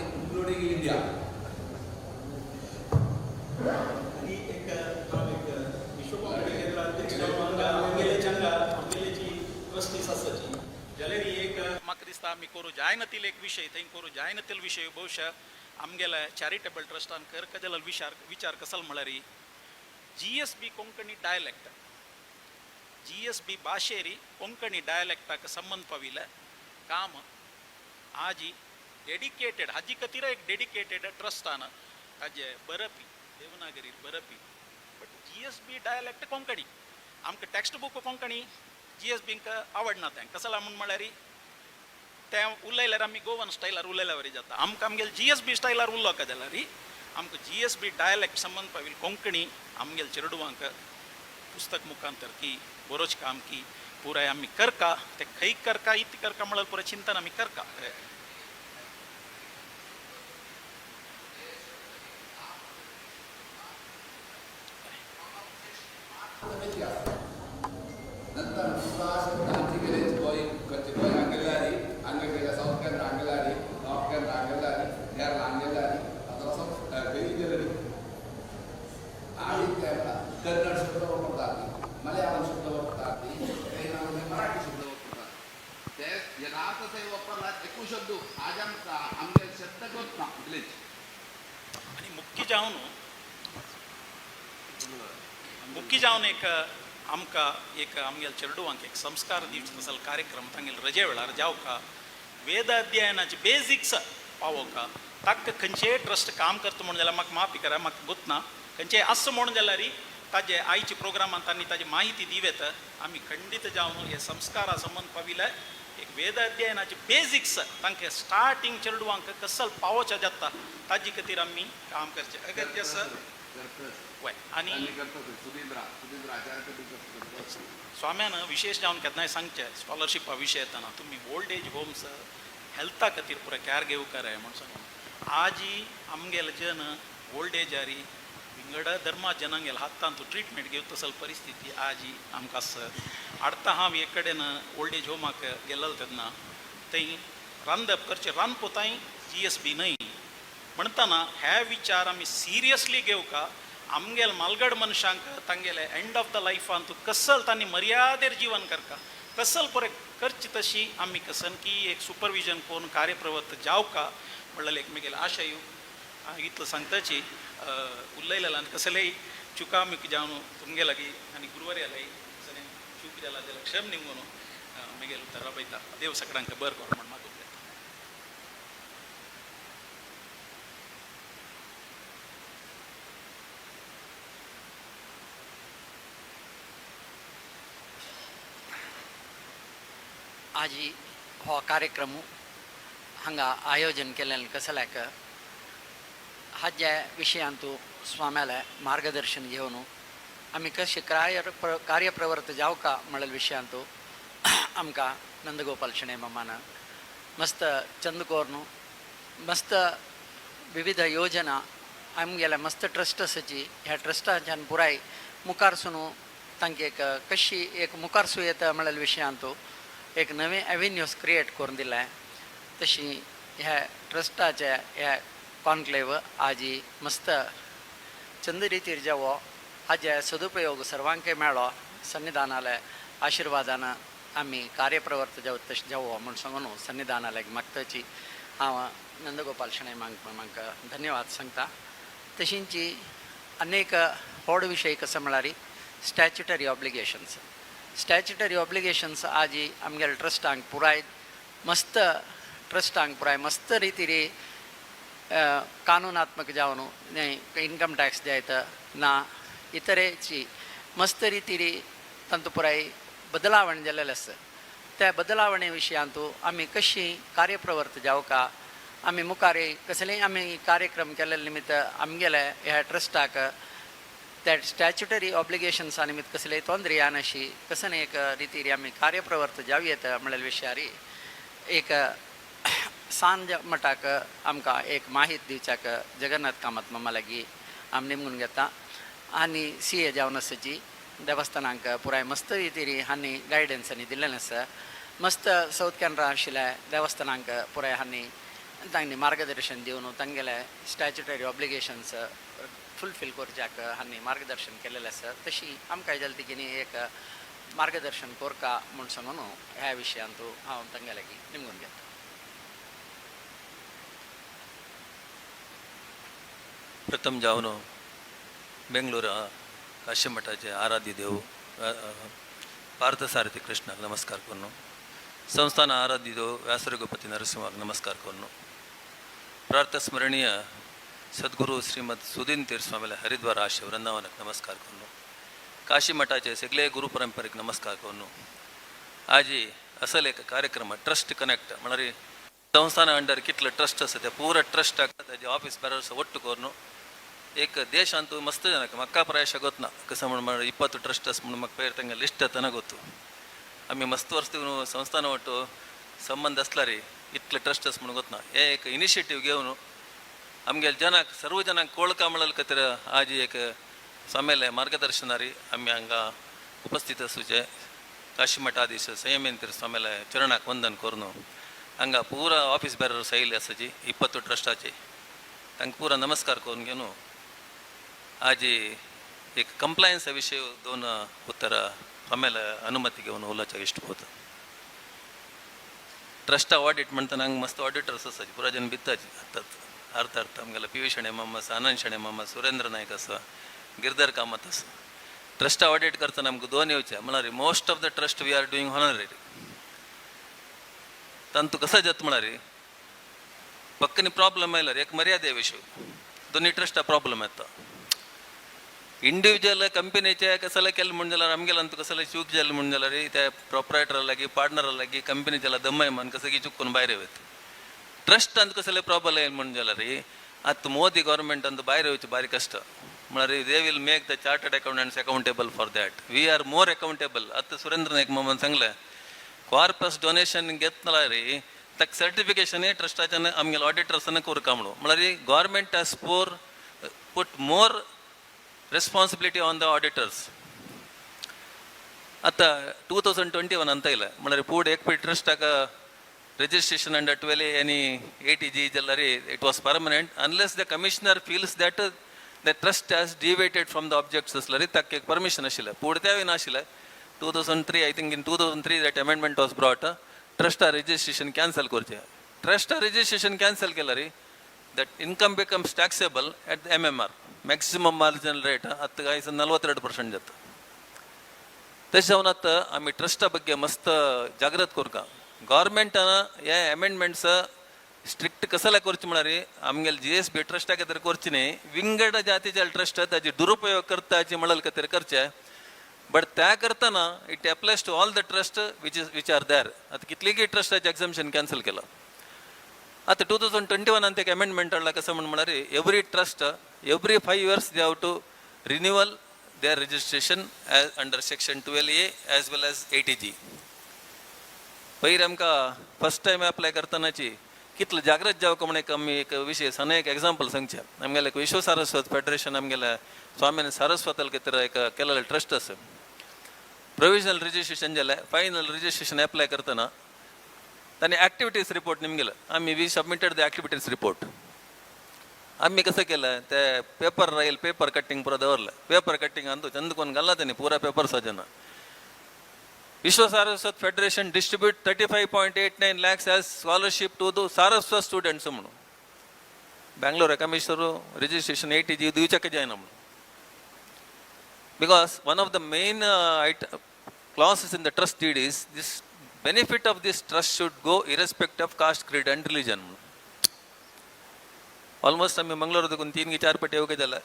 including India. आणि एक विश्वकोंकणी केंद्राध्यक्ष आमगेले चंगा आमगेलेची ट्रस्टीज आसाची जाल्यार एक म्हाका दिसता आमी करूं जायनातील एक विशय थंय करूं जायनातील विशय भविष्य आमगेल्या चॅरिटेबल ट्रस्टान करता जाल्यार विचार कसलो म्हळ्यार GSB कोंकणी डायलेक्ट GSB भाशेरी कोंकणी डायलेक्टाक संबंध पाविल्लें काम आजी डेडिकेटेड हाजी खातीर एक डेडिकेटेड ट्रस्टान ताजे बरपी देवनागरी बरपी बट GSB डायलेक्ट कोंकणी आमकां टेक्स्ट बूक कोंकणी GSBंक आवडना तें कसला म्हूण म्हळ्यार तें उलयल्यार आमी गोवन स्टायलार उलयल्या वरी जाता. आमकां आमगेले GSB स्टायलार उलोवंक जाल्यार आमकां GSB डायलेक्ट संबंध पाविल्ली कोंकणी आमगेले चेडवांक पुस्तक मुखांतर की बरोच काम की पुराय आमी करका ते खंय करका इतलें करका म्हळ्यार पुराय चिंतन आमी करका. इतिहास नंतर तुका शब्दांची गेले गोंय खंयचे गोंय हांगेल्यारी हांगा गेल्या साऊथ केरळ हांगेल्यारी नॉर्थ केरळ हांगेल्यारी केरळ हांगेल्यारी आता असं वेरी गेलेली आणि त्याला कन्नड शब्द वापरतात मलयाळम शब्द वापरतात काही नावाने मराठी शब्द वापरतात ते यथार्थ ते वापरला एकू शब्द आज आमचे शब्द करत ना विलेज आणि मुख्य जावन एक आमकां एक आमगेल चेडवांक एक संस्कार दिवचो तसलो कार्यक्रम तांगेल रजे वेळार जावका वेद अध्ययनाचे बेजिक्स पावोवका ताका खंयचेय ट्रस्ट काम करता म्हणून जाल्यार म्हाका माफी करा म्हाका गुतना खंयचेय आसा म्हणून जाल्यार ताजे आयच्या प्रोग्रामांत तांणी ताजी माहिती दिवेत आमी खंडीत जावन हे संस्कारा संबंध पाविले एक वेद अध्ययनाचे बेजिक्स तांकां स्टार्टिंग चेडवांक कसल पावोवचें जाता ताजे खातीर आमी काम करचें अगत्य आसा वय आनी स्वाम्यान विशेष जावन केन्नाय सांगचें स्कॉलरशिपा विशय येताना तुमी ओल्ड एज होम्स हेल्था खातीर पुराय कॅर घेवकार म्हूण सांगून आजी आमगेले जन ओल्ड एजारी विंगड धर्मा जनांगेल हातान तूं ट्रिटमेंट घेवं तसल परिस्थिती आजी आमकां आसा आडता हांव एक कडेन ओल्ड एज होमाक गेल्लो तेन्ना थंय रांदप करचें रांदपोताय GSB न्हय म्हणटना हे विचार आमी सिरियसली घेवका आमगेल मालगड मनशांक तांगेले एंड ऑफ द लायफान तूं कसल तांणी मर्यादेर जीवन करता कसल पुरे करची तशी आमी कसन की एक सुपरविजन करून कार्यप्रवृत्त जावका म्हणलें एकमेकेल आशय इतलो सांगताची उरलेलें कसलेय चुकामुक जावन तुमगे लागीं आनी गुरुवार्यालाय कसलें चूक जाला जाल्यार क्षम निमून म्हगेल उतर राबयता देव सगळ्यांक बरें करूं म्हण मागून घेता आज हो कार्यक्रम हांगा आयोजन केल्लें कसल्याक हाज्या विशयांतू स्वाम्याले मार्गदर्शन घेवन आमी कशें कार्यप्रवृत्त जावका म्हणलेल्या विशयांतू आमकां नंदगोपाल शणै मामान मस्त चंद कोरून मस्त विविध योजना आमगेल्या मस्त ट्रस्ट आसाची ह्या ट्रस्टाच्यान पुराय मुखारसून तांकां एक कशी एक मुखारसू येता म्हणलेल्या विशयांतू एक नवे एवेन्यूज क्रिएट करून दिले तशी ह्या ट्रस्टाचे ह्या कॉन्क्लेव आजी मस्त चंद रितीर जावो हाजे सदुपयोग सर्वांक मेळ्ळो सन्निधानाले आशिर्वादान आमी कार्यप्रवर्त जावं तशें जावो म्हूण सांगून सन्निधानालयाक मागताची हांव नंदगोपाल शणै म्हाका धन्यवाद सांगता तशींची अनेक व्हड विशय कसो म्हळ्यार स्टॅच्युटरी ऑब्लिगेशन्स आजी आमगेल्या ट्रस्टांक पुराय मस्त रितीर कानूनात्मक जावन इन्कम टॅक्स जायत ना इतरेची मस्त रितीर तांतू पुराय बदलावण जाल्लेले आसा त्या बदलावणे विशयांतू आमी कशी कार्यप्रवृत्त जावका आमी मुखार कसलेय आमी कार्यक्रम केल्ले निमित्त आमगेले ह्या ट्रस्टाक त्या स्टॅच्युटरी ऑब्लिगेशन्सा निमित्त कसलेय तोंदरे येनाशी कसन एक रितीर आमी कार्यप्रवृत्त जावयेत म्हणलेल्या विशयार एक सांज मठाक आमकां एक माहीत दिवच्याक जगन्नाथ कामत मामा लागीं आमी नेमून घेता आनी CA जावन आसाची देवस्थानांक पुराय मस्त रितीर हांणी गायडन्सांनी दिल्लें आसा मस्त साऊथ कॅनरा आशिल्ल्या देवस्थानांक पुराय हांणी तांणी मार्गदर्शन दिवन तांगेले स्टॅच्युटरी ऑब्लिगेशन्स फुलफील करच्याक हांणी मार्गदर्शन केलेलें आसा तशी आमकां जाल्या तेगेनी एक मार्गदर्शन कोरका म्हूण सांगून ह्या विशयांतू हांव तांगे लागीं निमून घेता प्रथम जावन बेंगलोर काशी मठाचे आराध्य देव पार्थसारथी कृष्णाक नमस्कार करून संस्थान आराध्य देव व्यासरघुपती नरसिंहाक नमस्कार करून प्रार्थस्मरणीय सद्गुरू श्रीमद सुदीन तीर्थस्वामीला हरिद्वार आश्रय वृंदावनाक नमस्कार करून काशी मठाचे सगळे गुरु परंपरेक नमस्कार करून आज असल एक कार्यक्रम ट्रस्ट कनेक्ट म्हळ्यार संस्थान अंडर कितले ट्रस्ट आसा ते पूरा ट्रस्टाक ताजे ऑफिस बेरर्स ಒಟ್ಟು कोरून एक देश ಅಂತೂ मस्त ಜನಕ್ಕೆ ಮಕ್ಕಾ ಪ್ರಾಯಶ ಗೊತ್ತನ ಕಸ ಮಾಡಿ 20 ಟ್ರಸ್ಟ್ ಅಸ್ ಮಕ್ಕ ಪೇರ್ ತಂಗ ಲಿಸ್ಟ್ ತನ ಗೊತ್ತು ಆಮಿ ಮಸ್ತ್ ವರ್ಷ ಸಂಸ್ಥಾನ ಒಟ್ಟು ಸಂಬಂಧ असलारी इतले ट्रस्ट अस म्हणून ಗೊತ್ತನ एक इनिशिएटिव्ह घेवन आमगे जनाक सर्व जनांक कोळका म्हणल कतर आज एक स्वामेले मार्गदर्शनारी आमी हांगा ಉಪಸ್ಥಿತ ಸುಜೆ ಕಾಶಿ ಮಠಾಧೀಶ ಸಂಯಮೇಂದ್ರ ಸ್ವಾಮಿಲ ಚರಣಕ್ಕೆ ವಂದನ್ ಕೊರ್ನು ಹಂಗ ಪೂರ ಆಫೀಸ್ ಬೇರರು ಸೈಲ್ ಅಸಜಿ 20 ಟ್ರಸ್ಟ್ ಆಚೆ ತಂಗೆ ಪೂರ ನಮಸ್ಕಾರ ಕೋನ್ಗೇನು ಆಜಿ एक कंप्लायन्स विषय दोन उत्तर आम्हाला अनुमतीಗೆ ಅವನು ಉಲ್ಲಾಚ ಎಷ್ಟು ಹೋತ ट्रस्ट ऑडिट म्हणता ನಂಗೆ मस्त ऑडिटर्स असायचे पुरा जन बित्ताची अर्थ आमगेला पी वी शणे मामा आनंद शणे मामा सुरेंद्र नायक असा गिरधर कामत असा ट्रस्ट ऑडिट करता नमगे दोन येवचे म्हणारी most of the trust we are doing honorary तंतु कसं जात म्हणारी पक्कनी प्रॉब्लेम आयला एक मर्यादे विषय दोन्ही ट्रस्टा प्रॉब्लेम येता इंडिव्हिज्युअल कंपनीचे कसला केलं म्हणून जाल्यार आमगेला अंतू कसला चूक जाली म्हणून जाल्यार त्या प्रॉपरायटरालागी पार्टनरालागी कंपनीच्याला दम्माय म्हण कसं की चुकून भायर येत ट्रस्ट अंत कसले प्रॉब्लम येईल म्हणून जाल्यार आतां मोदी गव्हर्मेंट अंत भायर येवचें बारी कष्ट म्हळ्यार they will make the chartered accountants accountable for that we are more accountable आतां सुरेंद्र नायक मामान सांगलें कॉर्पस डोनेशन घेतला रे ताका सर्टिफिकेशन ट्रस्टाच्यान आमगेल्या ऑडिटर्सान कोरका म्हणून म्हळ्यार government has put more responsibility on the auditors आता 2021 ಅಂತ ಇಲ್ಲ म्हळ्यार फूड एक ट्रस्टाक registration under 12A any ATG jallari it was permanent unless the commissioner feels that the trust has deviated from the objectives lari takke permission ashila food tevina ashila 2003 I think in 2003 that amendment was brought trust registration cancel korche trust registration cancel kelari that income becomes taxable at the MMR maximum marginal rate आता काय 42% जातं तशें जावन आतां आमी ट्रस्टा ಬಗ್ಗೆ मस्त जागृत कोरका गव्हर्मेंटान हे अमेंडमेंट्स स्ट्रिक्ट कसले करचे म्हळ्यार आमगेले GSB ट्रस्टा खातीर करचे न्ही विंगड जातीचे ट्रस्ट ताजे दुरुपयोग करता हाचे म्हळ्यार खातीर करचे बट त्या करतना it applies to all the trust which are there आतां कितलेंय ट्रस्टाचें एक्झम्पशन कॅन्सल केलां आता 2021 एक अमेंडमेंट हाडला कसं म्हळ्यार every trust every 5 years they have to renewal their registration under section 12A as well as ATG पयर आमकां फर्स्ट टायम अप्लाय करतनाची कितले जागृत जावं म्हणून आमी एक विशय सन एक एग्जांपल सांगचे आमगेले विश्व सारस्वत फेडरेशन आमगेले स्वामी सारस्वताल खातीर एक केलेले ट्रस्ट आसा प्रोविजनल रजिस्ट्रेशन जालें फायनल रजिस्ट्रेशन अप्लाय करतना तांणी एक्टिविटीज रिपोर्ट निमगेलो आमी we submitted the activities report आम्ही कसं केलं ते पेपर राहील पेपर कटिंग पुरा दवरलं पेपर कटिंग आणतो चंद कोण घालला त्यांनी पुरा पेपर सजना विश्व Saraswat federation distribute 35.89 lakhs as scholarship to the Saraswat students म्हणून बेंगलोर कमिशनर रजिस्ट्रेशन ATG दिवचें जायना म्हणून because one of the main clauses in the trust deed is this benefit of this trust should go irrespective of caste, creed and religion म्हणून almost आम्ही मंगळूर देखून 3-4 पटी येवगे जाला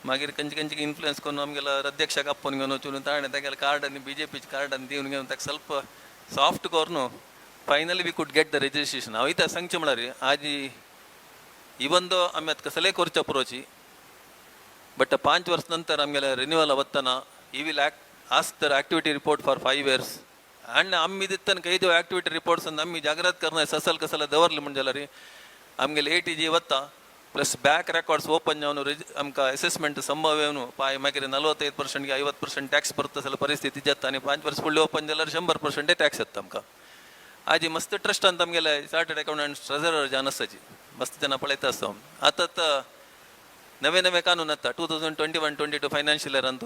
मागीर खंयचे इन्फ्लुयन्स करून आमगेला अध्यक्षाक आपोवन घेवन वचून ताणें तेगेलें कार्ड आनी BJPचें कार्ड आनी दिवन घेवन ताका ಸ್ವಲ್ಪ सॉफ्ट करून finally we could get the registration हांव इथं सांगचें म्हळ्यार आज इवन दो आमी आतां कसलेय करचे पुरोची बट 5 वर्स नंतर आमगेले रिन्युअल वतना he will ask the activity report for 5 years आनी आमी दितना काही दो एक्टिविटी रिपोर्ट्स आमी जागृत करना ससल कसले दवरले म्हणजे जाल्यार आमगेले ATG वता प्लस बॅक रेकॉर्ड्स ओपन जावन आमकां असेसमेंट संभव येवन पाय मागीर 45% की 50% टॅक्स भरता जाल्यार परिस्थिती जाता आनी 5 वर्स फुडली ओपन जाल्यार 100% टॅक्स येता आमकां आज मस्त ट्रस्टांत आमगेले चार्टर्ड अकाउंटंट्स ट्रेझरर जावन आसाची मस्त जेन्ना पळयता आसता आतां नवे कानून येता 2021-22 फायनान्शियल इयरांत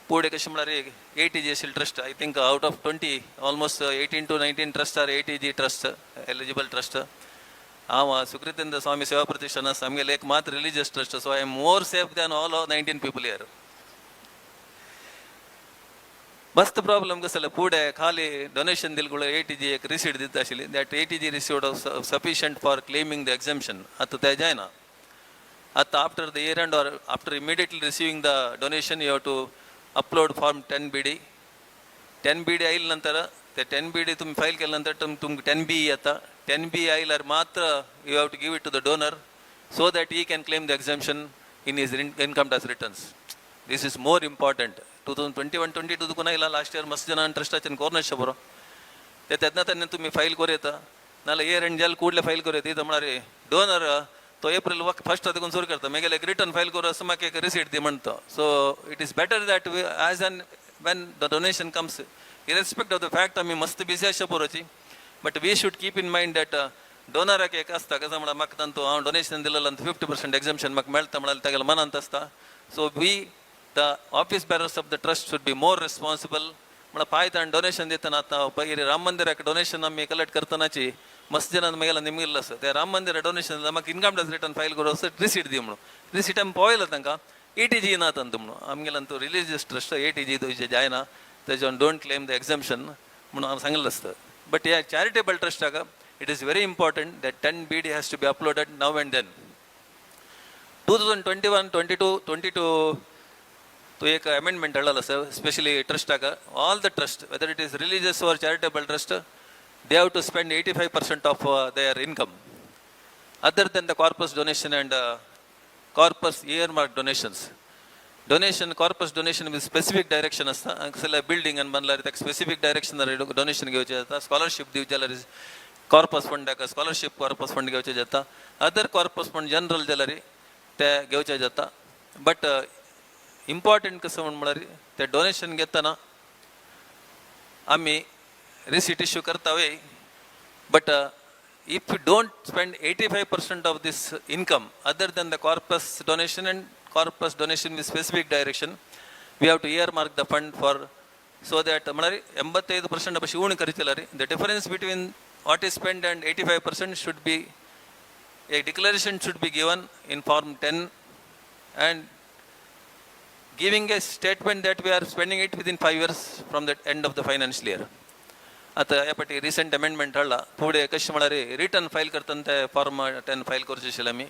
पुढे कशें म्हळ्यार ATG आशिल्ले trust I think out of 20 almost 18 to 19 trust are ATG trust eligible trust हांव सुकृतेंद्र स्वामी सेवा प्रतिष्ठान आसा आमगेले एक मात religious trust so I am more safe than all 19 people here मस्त प्रॉब्लम कसो जाल्यार फुडें खाली डोनेशन दिले ATG एक रिसीट दिता आशिल्ली that ATG receipt sufficient for claiming the exemption आतां तें जायना आतां after the year end or after immediately receiving the donation you have to upload form 10BD आयिल्ले नंतर ते 10BD तुम्ही फाईल केल्यानंतर तुमकां 10B येता 10B आयल्यार मात्र you have to give it to the donor so that he can claim the exemption in his income tax returns this is more important 2021-22 देखून आयला लास्ट इयर मस्त जनान ट्रस्टाच्यान कोरनाशें बरो ते तेन्ना तुम्ही फाईल करूं येता नाल्यार इयर एंड जाल कुडले फाईल करूं येता म्हळ्यार डोनर तो एप्रिल 1st देखून सुरू करता मागीर एक रिटर्न फाईल करूं असं म्हाका एक रिसीट दी म्हणटा so it is better that we as an when the donation comes, irrespective of the fact आम्ही मस्त बिझी आसच्या पुरोची, but we should keep in mind that डोनराक एक आसता कसं म्हणा म्हाका तांतू हांव डोनेशन दिलेलं 50% एक्झम्पशन म्हाका मेळटा म्हणाल तागेल्या मनांत आसता. So we the office bearers of the trust should be more responsible. म्हणा पायत आनी डोनेशन दितना आतां पयलीं राम मंदिराक डोनेशन आमी कलेक्ट करतनाची मस्त जनान मागेला निमगिल्लो आसा. त्या राम मंदिरा डोनेशन म्हाका इनकम टॅक्स रिटर्न फायल करूं असो रिसीट दी म्हणून. रिसीट आमी पळयलो तांकां ATG ना तंतू म्हणून. आमगेल्यान तो रिलिजियस ट्रस्ट ATG तुजे जायना तेजे डोंट क्लेम द एक्झम्पशन म्हणून हांवें सांगिल्लें आसता. बट ह्या charitable ट्रस्टाक it is very important that 10 BD has to be uploaded now and then. 2021, 22 तो एक amendment हाडलेलो आसा especially ट्रस्टाक. All the trust, whether it is religious or charitable trust, they have to spend 85% of their income other than the corpus donation and corpus earmark donations. Donation, corpus donation with specific direction असता. कसल्या building आणि बांदल्यार ताका specific डायरेक्शनार donation घेवचें जाता. Scholarship दिवचे जाल्यार corpus फंडाक scholarship corpus fund घेवचें जाता. अदर कॉर्पस फंड जनरल जाल्यार ते घेवचें जाता. बट इम्पॉर्टंट कसं म्हळ्यार ते डोनेशन घेतना आमी रिसीट इश्यू करता वय. But if you don't spend 85% of this income other than the corpus donation and corpus donation with specific direction, we have to earmark the fund for so that 85% ಅಪಶಿ ಊಣ ಕರಿತಿಲ್ಲರಿ. The difference between what is spent and 85% should be a declaration should be given in form 10 and giving a statement that we are spending it within 5 years from the end of the financial year. आता यापटी recent amendment हाडला. पुढे कशें म्हळ्यार return file करतना ते form 10 file करचे आशिल्ले आमी.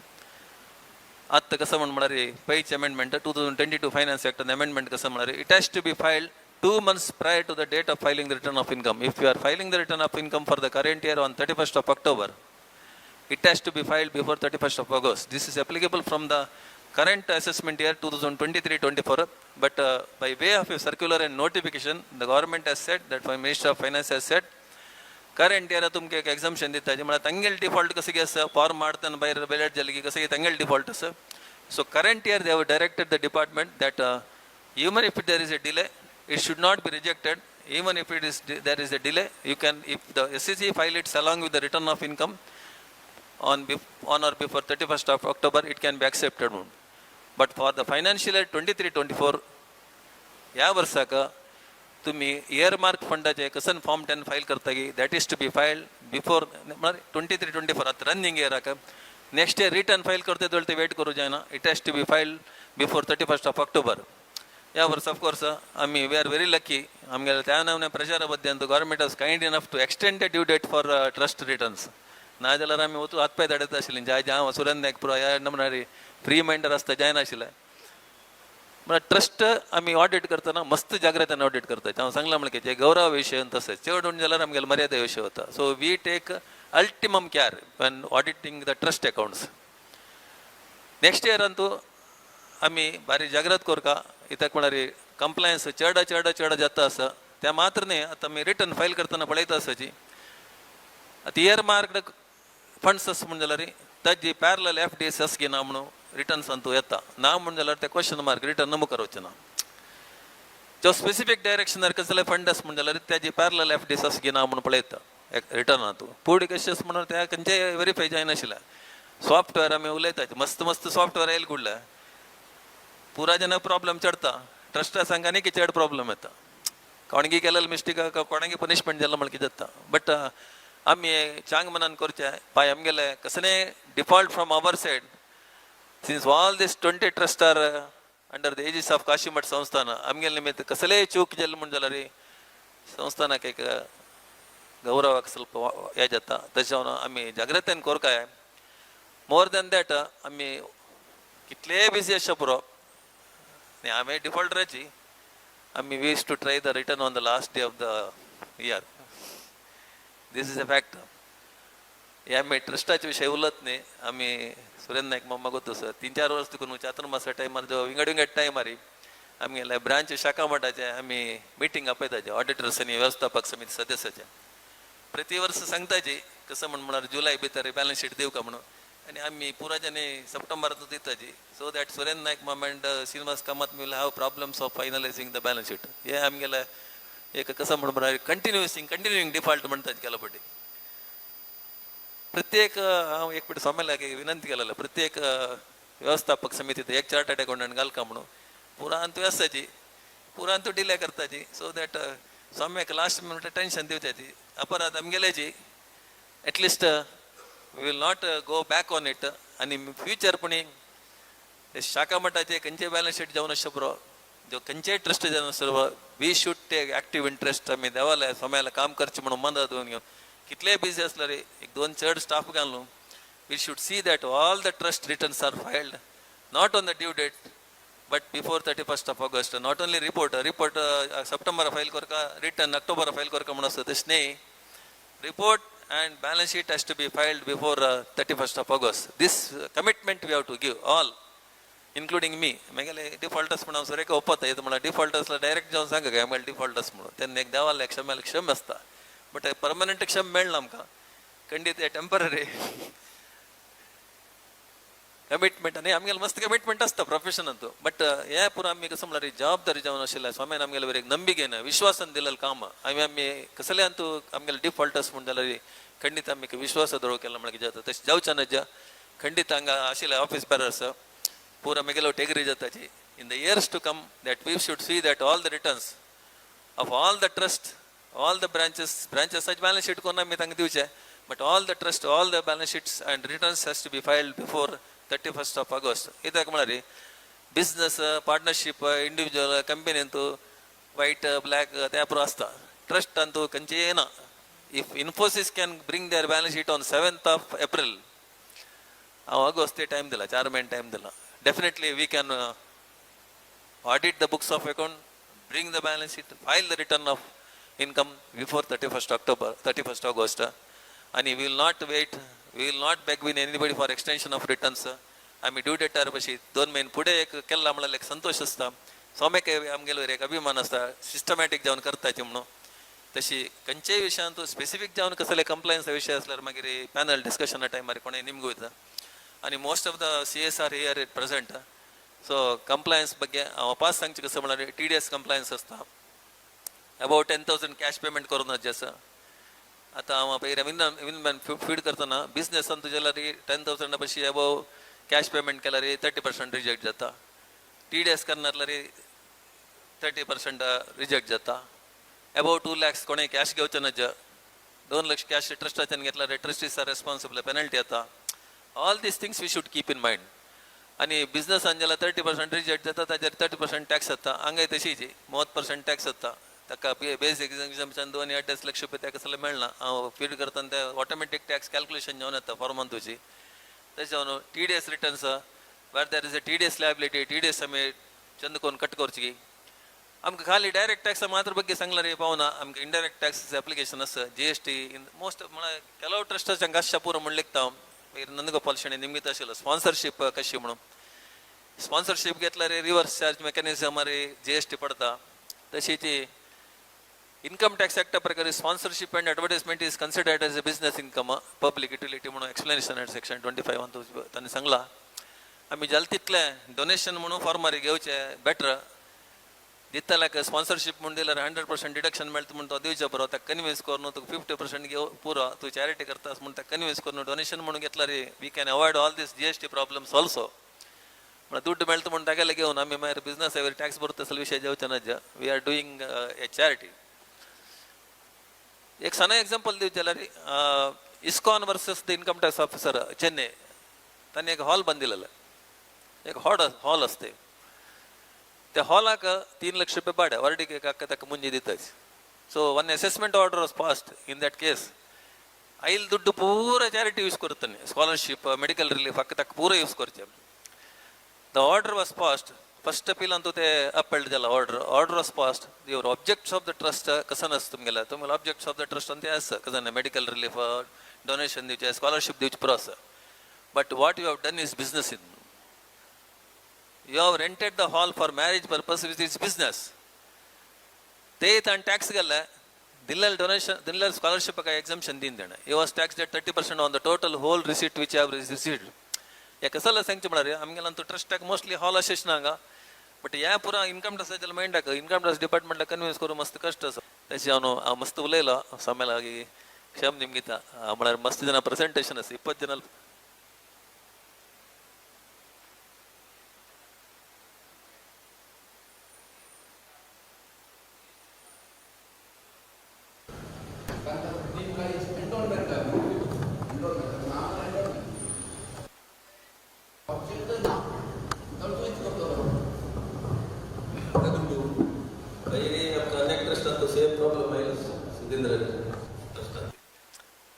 आत्ता कसं म्हळ्यार पयचे अमेंडमेंट 2022 फायनान्स एक्टान अमेंडमेंट कसं म्हळ्यार it has to be filed 2 months prior to the date of filing the return of income. If you are filing the return of income for the current year on 31st of October, it has to be filed before 31st of August. This is applicable from the current assessment year 2023-24, but by way of a circular and notification, the government has said that my Minister of Finance has said, current year तुमके एक exemption दिता जे मला तंगेल default कसे गे असं form मारताना बाहेर ballot झाली की कसे तंगेल default असं. So current year they have directed the department that even if there is a delay, it should not be rejected. Even if there is a delay, you can, if the SEC file it along with the return of income on or before 31st of October, it can be accepted. But for the financial year 23-24 या वर्षाक तुम्ही earmark फंडाचे कसन form 10 file करता की that is to be filed before 23-24 आता running year आका. Next year return file करते ते वेट करू जायना. It has to be filed before 31st of October. या वर्ष ऑफकोर्स आम्ही वी आर व्हेरी लकी. आमगे त्या नावाने प्रेशर बद्दल government has kind enough to extend the due date for trust returns. ना जाल्यार आमी वचून हातपाय धाडत आशिल्लीं. ज्या सुरेंद्र नायक पुरो ह्या नंबरारी फ्री माइंडर आसता जायनाशिल्ले. म्हळ्यार ट्रस्ट आमी ऑडिट करतना मस्त जाग्रतेन ऑडिट करता. हांव सांगलां म्हळ्यार जे गौरव विशय तशेंच चड उण जाल्यार आमगेले मर्यादा विशय वता. सो वी टेक अल्टिमम care when auditing the trust accounts. Next year अंतू आमी बारी जागृत कोरका इतक म्हळ्यार कंप्लायन्स चड जाता आसा. त्या मात्र न्ही आतां आमी रिटर्न फायल करतना पळयता आसाची आतां इयर मार्क्ड फंड्स आसा म्हण जाल्यार ताजी पॅरलल FDs आसगी ना म्हणून रिटर्न्स अंतू येता. ना म्हण जाल्यार ते क्वेश्चन मार्क रिटर्न नमू करवचे ना. जो स्पेसिफीक डायरेक्शनार कसले फंड आसा म्हण जाल्यार ताजी पॅरलल FDs आसगी ना म्हणून पळयता रिटर्न तू. पुढे कशें आसा म्हणून त्या खंयचे व्हेरीफाय जायनाशिल्लें. सॉफ्टवेअर आमी उलयतात मस्त सॉफ्टवेअर येयले कुडले पुरा जेन्ना प्रॉब्लेम चडता ट्रस्टा सांगानी की चड प्रॉब्लेम येता. कोणगी केलेले मिस्टेक कोणागे पनिशमेंट जालो म्हण कितें जाता. बट आमी चांग मनान करचे पाय आमगेले कसले default from our side since all these 20 trust are under the aegis of Kashi Math Sansthan आमगेले निमित्त कसले चूक जाले म्हण जाल्यार संस्थानाक एक गौरवाक ಸ್ವಲ್ಪ हे जाता. तशें आमी जागृतायेन कोरकाय. मोर दॅन दॅट आमी कितलेय बिजी आसचे पुरो आनी आमी डिफॉल्टराची आमी wish to try the return on the last day of the year. This is a fact. हे आमी ट्रस्टाचे विशय उलत न्ही. आमी सुरेंद्र नायक मम्मा गोतू सर 3-4 वर्स तिकून चातुर्मासा टायमार जो विंगड टायमारी आमगेले ब्रांच शाखा मठाचे आमी मिटींग आपयताचे ऑडिटर्स आनी वेवस्थापक समिती सदस्याचे. प्रति वर्ष सांगताची कसं म्हण म्हळ्यार जुलय भितर बॅलन्स शीट दिवं का म्हणून आणि आम्ही पुरा जने सप्टेंबरात दिताची सो दॅट सुरेंद्र नाईक मामेंड Shrinivas Kamath will have problems of finalising the balance sheet हे आमगेला एक कसं म्हणून कंटिन्युइंग डिफॉल्ट म्हणतात केला पटी प्रत्येक हांव एक पटी स्वाम्याक विनंती केलेला प्रत्येक व्यवस्थापक समितीत एक चार्टर्ड अकाउंटंट घालका म्हणून पुरा अंतू आसाची पुरा अंतू डिले करताची सो दॅट स्वाम्याक लास्ट मिनिट टेन्शन दिवच्याची अपराध आमगेल्याची at least we will not go back on it आणि फ्युचर पण शाखा मठाचे खंयचे बॅलन्स शीट जावन अशें बरो जो खंयचेय ट्रस्ट जावन सर्व we should take active interest आमी देवाला स्वाम्याला काम करचें म्हणून मदत दोन घेवन कितलेय बिझी आसलो रे एक दोन चड स्टाफ घालून we should see that all the trust returns are filed not on the due date but before 31st of August not only report September file करका रिटर्न अक्टोबर फायल करका म्हणून आसता तशें न्ही report and balance sheet has to be filed before 31st of August. This commitment we have to give all, including me. मागेले defaulters म्हणून sir एक ओपत येता म्हणून डिफॉल्टर्सला डायरेक्ट जावन सांगा काय आमकां डिफॉल्टर्स म्हणून तेन्ना एक देवाला क्षम्याला क्षम आसता बट परमनंट क्षम मेळना आमकां खंडीत टेम्पररी कमिटमेंट आनी आमगेले मस्त कमिटमेंट आसता प्रोफेशनांत बट हे पुरो आमी कसं म्हणल्यार जबाबदारी जावन आशिल्ल्या स्वाम्यान आमगेले एक नंबिकेन विश्वासान दिलेलें काम आमी कसले अंतू आमगेले डिफॉल्टर्स म्हण जाल्यार खंडीत आमी विश्वास दवळ केला म्हळ्यार जाता तशें जावचें नज खंडीत हांगा आशिल्ले ऑफिस बेरर्स पुरो आमगेलो टेगरी जाताची in the years to come that we should see that all the returns of all the trust all the ब्रांचेसाचे बॅलन्स शीट कोरून आमी तांकां दिवचे but all the trust all the balance sheets and returns has to be filed before 31st of August. इतक म्हळ्यार business partnership individual कंपनींतू white black त्या पुरो आसता ट्रस्ट अंतू खंयचेय ना if Infosys can bring there balance sheet on 7th of April हांव ऑगस्ट टायम दिला 4 महिने टायम दिला definitely we can audit the books of account bring the balance sheet file the return of income before 31st August आणि we will not wait we will not beckon anybody for extension of returns आमी due डेटार बशी 2 महिने फुडें एक केला म्हणल्यार एक संतोष आसता स्वाम्याक आमगेलो एक अभिमान आसता सिस्टमॅटीक जावन करताचे म्हणून तशी खंयच्याय विशयांत स्पेसिफीक जावन कसले कंप्लायन्सा विशय आसल्यार मागीर पॅनल डिस्कशना टायमार कोणें निमगो वयता आनी most of the CSR here it present so compliance ಬಗ್ಗೆ वापस सांगचें कसं म्हळ्यार TDS कंप्लायन्स आसता अबाउट 10,000 कॅश पेमेंट करून आसा आता हांव पयलीं विनमॅन फीड करतना बिझनेसान तुजे जाल्यार 10,000 बशी अबाव कॅश पेमेंट केल्यार 30% रिजेक्ट जाता TDS करनार 30% रिजेक्ट जाता अबाव 2 lakhs कोणें कॅश घेवचें नज 2 लाख कॅश ट्रस्टाच्यान घेतल्यार ट्रस्टीज आर रेस्पॉन्सिबल पेनल्टी येता all these things we should keep in mind आनी बिझनसान जाल्यार 30% रिजेक्ट जाता ताजेर 30% टॅक्स जाता हांगाय तशीच 30% टॅक्स जाता ताका बेसीक एग्जाम्शन 2.8 लाख रुपये ताका कसले मेळना हांव फीड करतना ते ऑटोमॅटीक टॅक्स कॅल्क्युलेशन जावन येता फॉर्मान तुजी तशें जावन TDS रिटर्न्स वेर there is a TDS liability TDS आमी चंद करून कट करची आमकां खाली डायरेक्ट टॅक्सा मात्र ಬಗ್ಗೆ सांगल्यार पावना आमकां इंडायरेक्ट टॅक्स एप्लिकेशन आसा GST इन मोस्ट म्हळ्यार ಕೆಲವು ट्रस्टाच्या कशा पुरो म्हण लिखता मागीर नंदगोपाल शेणे निमित आशिल्लो स्पॉन्सरशीप कशी म्हणून स्पॉन्सरशीप घेतल्यार रिवर्स चार्ज मेकॅनिझम GST पडता तशीच इनकम टॅक्स ॲक्टा प्रकारे sponsorship and advertisement is considered as a business income public utility म्हणून एक्सप्लेनेशन ॲट सेक्शन 25 तांणी सांगला आमी जाल तितले डोनेशन म्हणून फॉर्मार घेवचे बेटर दिताल्याक स्पॉन्सरशीप म्हणून दिल्यार 100% डिडक्शन मेळटा म्हणून तो दिवचे बरो ताका कन्विन्स करून तुका 50% घेव पुरो तूं चॅरिटी करता म्हणून ताका कन्विन्स करून डोनेशन म्हणून घेतल्यार we can avoid all these GST problems also म्हळ्यार दुड्ड मेळटा म्हणून तागेले घेवन आमी मागीर बिझनस एवर टॅक्स भरता असले विशय जेवचे नज we are doing a charity एक साना एग्जांपल दिवचे जाल्यार ISKCON versus the income tax officer Chennai तांणी एक हॉल बांदिल्लो एक हॉल असते त्या हॉलाक 3 लाख रुपये भाडे वर्डीक एक ताका मुंजी दिताच so one assessment order was passed in that case आईल दुड्ड पूरा चॅरिटी यूज करता स्कॉलरशिप मेडिकल रिलीफ ताका पूरा यूज करचे the order was passed first appeal अंतू ते अपहेल्ड जाला order was passed your objects of the trust कसं नसतं तुमगेला तुम्हाला ऑब्जेक्ट्स ऑफ द ट्रस्ट ते आसा कसं मेडिकल रिलीफ डोनेशन दिवचे स्कॉलरशिप दिवचे पुरो आसा but what you have done is business in you have rented the hall for marriage purpose which is business ते ताण टॅक्स घाल्ले दिल्लीला स्कॉलरशिप का एक्झाम्शन दिन देणं हे was tax date 30% on the total whole receipt which have received या कसला सांगचे म्हणारे आमगेला तो ट्रस्ट टॅक मोस्टली हॉल असेच नागा बट या पुरा इन्कम टॅक्साच्या माइंड इन्कम टॅक्स डिपार्टमेंटला कन्विन्स करू मस्त कष्ट असं त्याची हांव मस्त उलयलो स्वाम्याला की क्षम निमगिता म्हळ्यार मस्त जन प्रेझेंटेशन असं 20 जन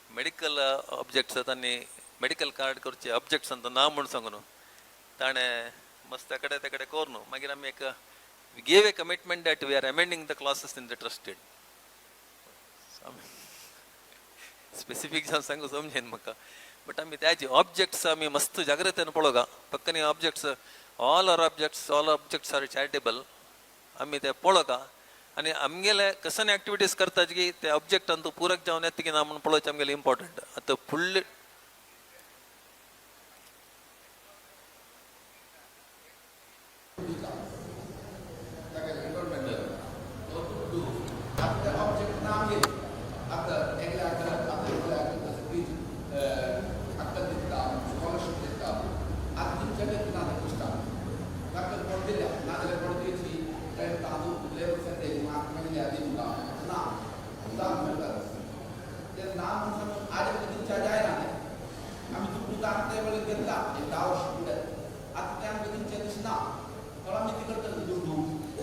मेडिकल ऑब्जेक्ट्स त्यांनी मेडिकल कार्ड करचे ऑब्जेक्ट्स ಅಂತ ನಾ म्हणून सांगून ताणे मस्त अकडे तकडे कोरनु मागीर आमी एक we gave a commitment that we are amending the clauses in the trusted specific जावन सांगू समजेन म्हाका बट आमी त्याचे ऑब्जेक्ट्स आमी मस्त जागृतेन पळोवगा पक्कनी objects all objects are charitable आमी ते पळोवगा आणि आमगेले कसन ऍक्टिव्हिटीज करता की ते ऑब्जेक्ट अंतू पूरक जावन येता की ना म्हणून पळोवचे आमगेले इम्पॉर्टंट आता फुल्ल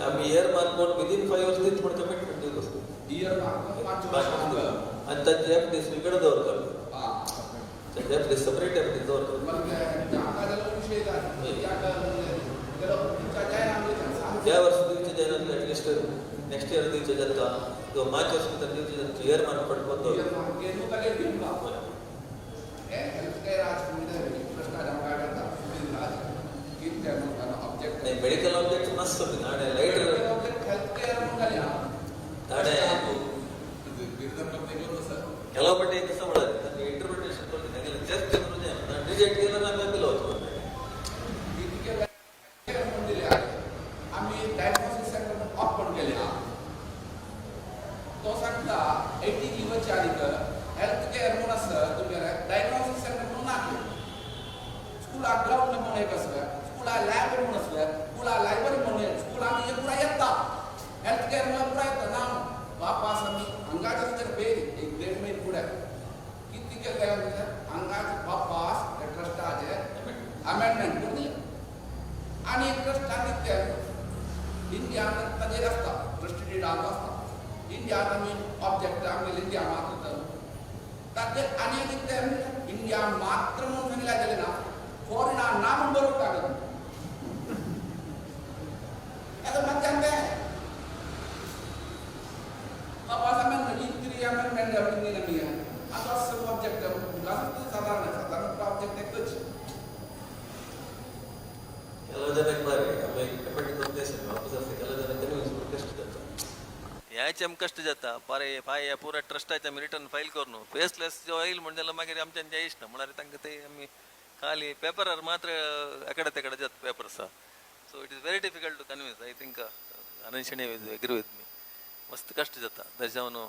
आम्ही इयर मार्क कोण विदिन 5 इयर्स दित पण कमिटमेंट दिलो इयर मार्क 5 वर्ष आणि त्याचे एफडी वेगळं दवरतात हां त्याचे एफडी सेपरेट एफडी दवरतात मग जागाला विषय काय जागा गेलो तुमच्या जाय आम्ही या वर्षी दिवचे जायना ॲटलिस्ट नेक्स्ट इयर दिवचे जाता तो मार्च वर्षी दिवचे इयर मार्क पडतो इयर मार्क के नु काले दिन का हे हेल्थ केअर आज म्हणजे भ्रष्टाचार काढता सुनील राज किती त्या ऑब्जेक्ट नाही मेडिकल ऑब्जेक्ट नसतो Nade light object health care म्हणून नाडे ಕೆಲವು ಬಟ್ಟೆ ಕೆಲಸ ಮಾಡೋದು ಅದಕ್ಕೆ ಇಂಟರ್ಪ್ರಿಟೇಷನ್ ಕೊಡ್ತೀನಿ ಜಸ್ಟ್ ರಿಜೆಕ್ಟ್ केलं ना मी होतो आम्ही डायग्नोसिस सेंटर ओपन केले तो सांगता 80 जीवाच्या अधिक हेल्थ केअर म्हणून असं तुमच्या डायग्नोसिस सेंटर म्हणून नाके स्कूल ग्राउंड म्हणून एक असं स्कूल लॅब म्हणून असं स्कूल लायब्ररी म्हणून स्कूल आम्ही पुरा येता हेल्थ केअर मला पुरा येतं ना वापस आम्ही अंगाच्या जर बेल एक डेढ़ महीने पुढे किती केलं म्हणजे अंगाचे वापस ट्रस्टाचे अमेंडमेंट करून आणि ट्रस्टाने ते इंडियात ताजेर असता ट्रस्टी डाल असता इंडियात आम्ही ऑब्जेक्ट आम्ही इंडिया मात्र ताजे आणि ते इंडिया मात्र म्हणून सांगितले गेले ना फॉरेनर नाम बरोबर काढलं आता मग त्यांना वापस amendment amendment नवी आहे आता सब ऑब्जेक्ट जास्त साधारण ऑब्जेक्ट एकच ಕೆಲವು ಜನಕ್ಕೆ ಬಾರಿ ಆಮೇಲೆ ಕಮೆಂಟ್ ಉದ್ದೇಶ ವಾಪಸ್ असते ಕೆಲವು ಜನ ಕನ್ವಿನ್ಸ್ ಕಷ್ಟ जाता याचे आम कष्ट जाता पारे पाय पुरा ट्रस्टाचे आम्ही रिटर्न फाईल करून फेसलेस जो येईल म्हणजे मागीर आमच्या जायच ना म्हणारे तांकां ते आम्ही खाली पेपरार मात्र एकडे तेकडे जात papers so it is very difficult to convince I think अनशणे एग्री विथ मी मस्त कष्ट जाता त्याच्यावर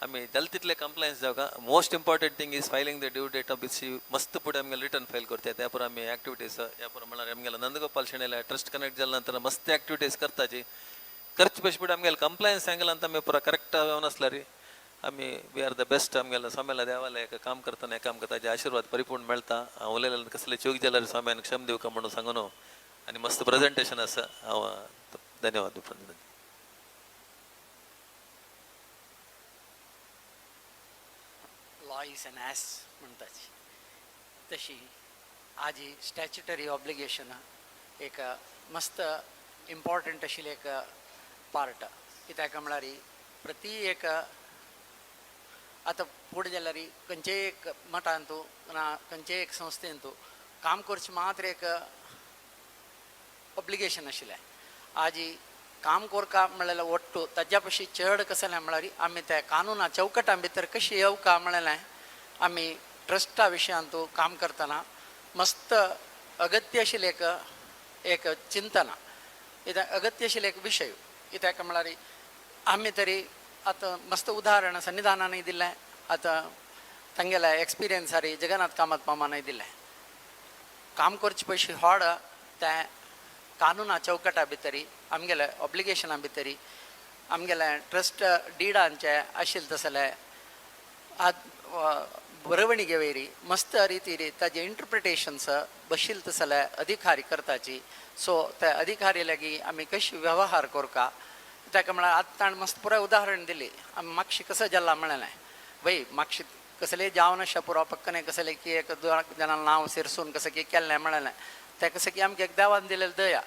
आम्ही जल्द कंप्लायन्स जावं most important thing is filing the due date of बिसी मस्त पुढे आमगे रिटर्न फाईल करता त्यापर आम्ही ॲक्टिविटीज यापर म्हणाले आमगेला नंदगोपाल शेणेला ट्रस्ट कनेक्ट झाल्या नंतर मस्त ॲक्टिविटीज करताची खर्च पेश पुढे आमगेला कंप्लायन्स सांगला ಅಂತ आम्ही पुरा करेक्ट येवन असला रे आम्ही वी आर द बेस्ट आमगेला स्वाम्याला देवाला एक काम करताना एक काम करताचे आशीर्वाद परिपूर्ण मेळता हांव उलयलें कसले चूक जाल्यार स्वाम्यान क्षम दिवका म्हणून सांगून आणि मस्त प्रेझेंटेशन आसा हांव धन्यवाद लॉ इज एन ॲस म्हणटात तशी आज ही स्टॅच्युटरी ऑब्लिगेशन एक मस्त इम्पॉर्टंट आशिल्लें एक पार्ट कित्याक म्हळ्यार प्रती एक आतां फुडें जाल्यार खंयचेय एक मठान तूं ना खंयचेय एक संस्थेन तूं काम करचें मात्र एक ऑब्लिगेशन आशिल्लें आज ही काम कोरका म्हळ्यार ओट्टू ताज्या पशी चड कसलें म्हळ्यार आमी त्या कानुना चौकटा भितर कशी येवका म्हळ्यार आमी ट्रस्टा विशयांतू काम करतना मस्त अगत्य आशिल्लें एक चिंतना कित्याक अगत्य आशिल्लें एक विशय कित्याक म्हळ्यार आमी तरी आतां मस्त उदाहरण सन्निधानानूय दिलें आतां तांगेल्या एक्सपिरियन्सारी जगन्नाथ कामत मामानूय दिलें काम करचे पयशे व्हड तें कानुना चौकटा भितरी आमगेल्या ऑब्लिगेशना भितरी आमगेल्या ट्रस्ट डिडांचे आशिल्ले तसले बरवणीगे वयरी मस्त रितीरी ताजे इंटरप्रिटेशन्स बशिल्ले तसले अधिकारी करताची सो त्या अधिकारी लागीं आमी कशी व्यवहार करता ताका म्हळ्यार आतां ताणें मस्त पुराय उदाहरण दिली आमी म्हापशी कसो जाल्ला म्हळें वय म्हापशी कसलेय जावन अशें पुरो पक्कने कसले की एक दोन जाणां नांव सेरसून कसं की केल्लें म्हळें तें कसं की आमकां एक देवान दिलेली दया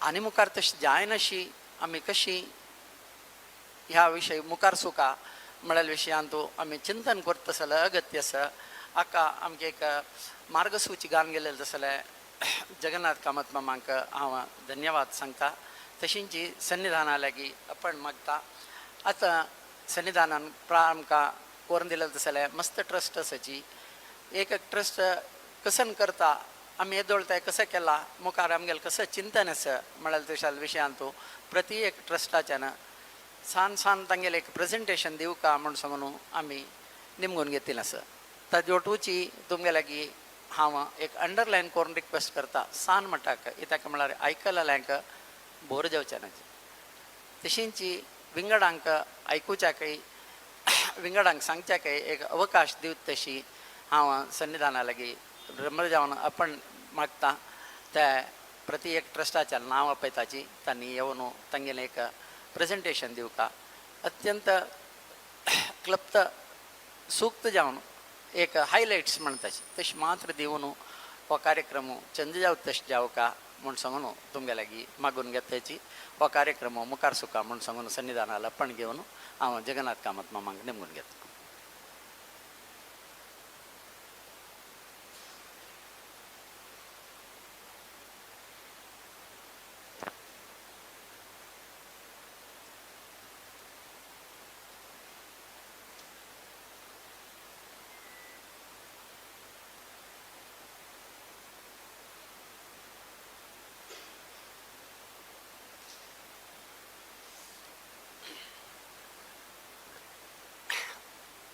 आनी मुखार तशी जायनाशी आमी कशी ह्या विशयी मुखार सुका म्हळ्यार विशयांतू आमी चिंतन करता तसलें अगत्य आसा हाका आमगे एक मार्गसूची घालून गेलेले तसले जगन्नाथ कामत मामांक हांव धन्यवाद सांगता तशींची सन्निधाना लागीं आपण मागता आतां सन्निधानान आमकां करून दिलें तसलें मस्त ट्रस्ट आसाची एक ट्रस्ट कसन करता आमी येदोळ तें कसं केला मुखार आमगेलें कसं चिंतन आसा म्हळ्यार तशा विशयांतू प्रति एक ट्रस्टाच्यान सान तांगेलें एक प्रेजेंटेशन दिवका म्हूण सांगून आमी निमगून घेतिल्लें आसा ताजे वटूची तुमगे लागीं हांव एक अंडरलायन करून रिक्वेस्ट करता सान म्हणटाक कित्याक म्हळ्यार आयकलेल्यांक बोर जावचें ना तशींची विंगडांक आयकुच्याकय विंगडांक सांगच्याकय एक अवकाश दिवत तशी हांव सन्निधाना लागीं रमळ जावन आपण मागता त्या प्रति एक ट्रस्टाच्या नांव आपयताची तांणी येवन तांगेलें एक प्रेजेंटेशन दिवका अत्यंत क्लप्त सूक्त जावन एक हायलायट्स म्हणटाची तशी मात्र दिवन हो कार्यक्रम चंद जावं तशें जावका म्हूण सांगून तुमगे लागीं मागून घेताची हो कार्यक्रम मुखार सुका म्हूण सांगून सन्निधानाला पण घेवन हांव जगन्नाथ कामत मामांक निमगून घेता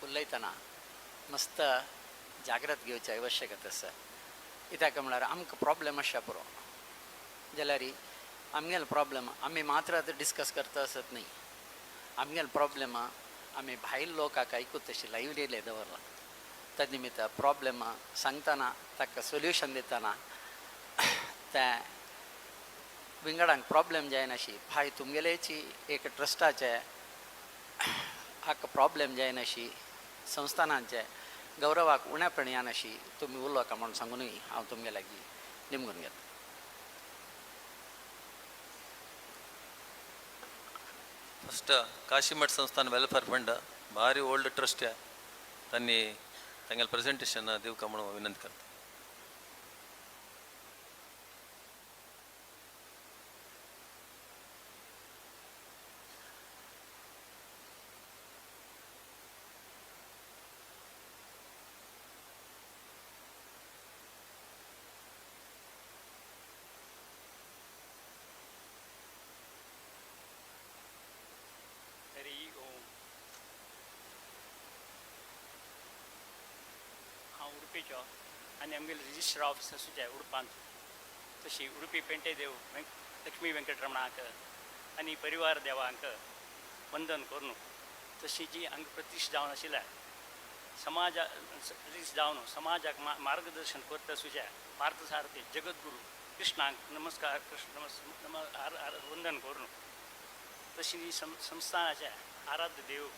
उलयतना मस्त जाग्रत घेवची आवश्यकता आसा कित्याक म्हळ्यार आमकां प्रॉब्लेम आसता पुरो जाल्यार आमगेलो प्रॉब्लेम आमी मात्र आतां डिस्कस करता आसत न्ही आमगेलो प्रॉब्लेम आमी भायर लोकांक आयकूत तशी लायव्हली दवरला त्या निमित्त प्रॉब्लेम सांगतना ताका सोल्युशन दितना त्या विंगडांक प्रॉब्लेम जायनाशी भाय तुमगेलेची एक ट्रस्टाचे हाका प्रॉब्लेम जायनाशी संस्थानांचे गौरवाक उण्यापणयान अशी तुमी उलोवका म्हूण सांगूनय हांव तुमगे लागीं निमगून घेता फस्ट काशीमठ संस्थान वेलफेर फंड भारी ओल्ड ट्रस्ट तांणी तांगेलें प्रेजेंटेशन दिवका म्हणून विनंती करता उडुपीच्यो आनी आमगेले रिजिस्टर ऑफिस आसूचे उडपांत तशी उडुपी पेंटे देव लक्ष्मी वेंकटरमणाक आनी परिवार देवांक वंदन करून तशी जी हांगा प्रतिश्ठ जावन आशिल्ल्या समाजा प्रतिश्ठ जावन समाजाक मार्गदर्शन करता आसूचे पार्थसारथी जगद्गुरू कृष्णाक नमस्कार कृष्ण वंदन करून तशी संस्थानाचे आराध्य देव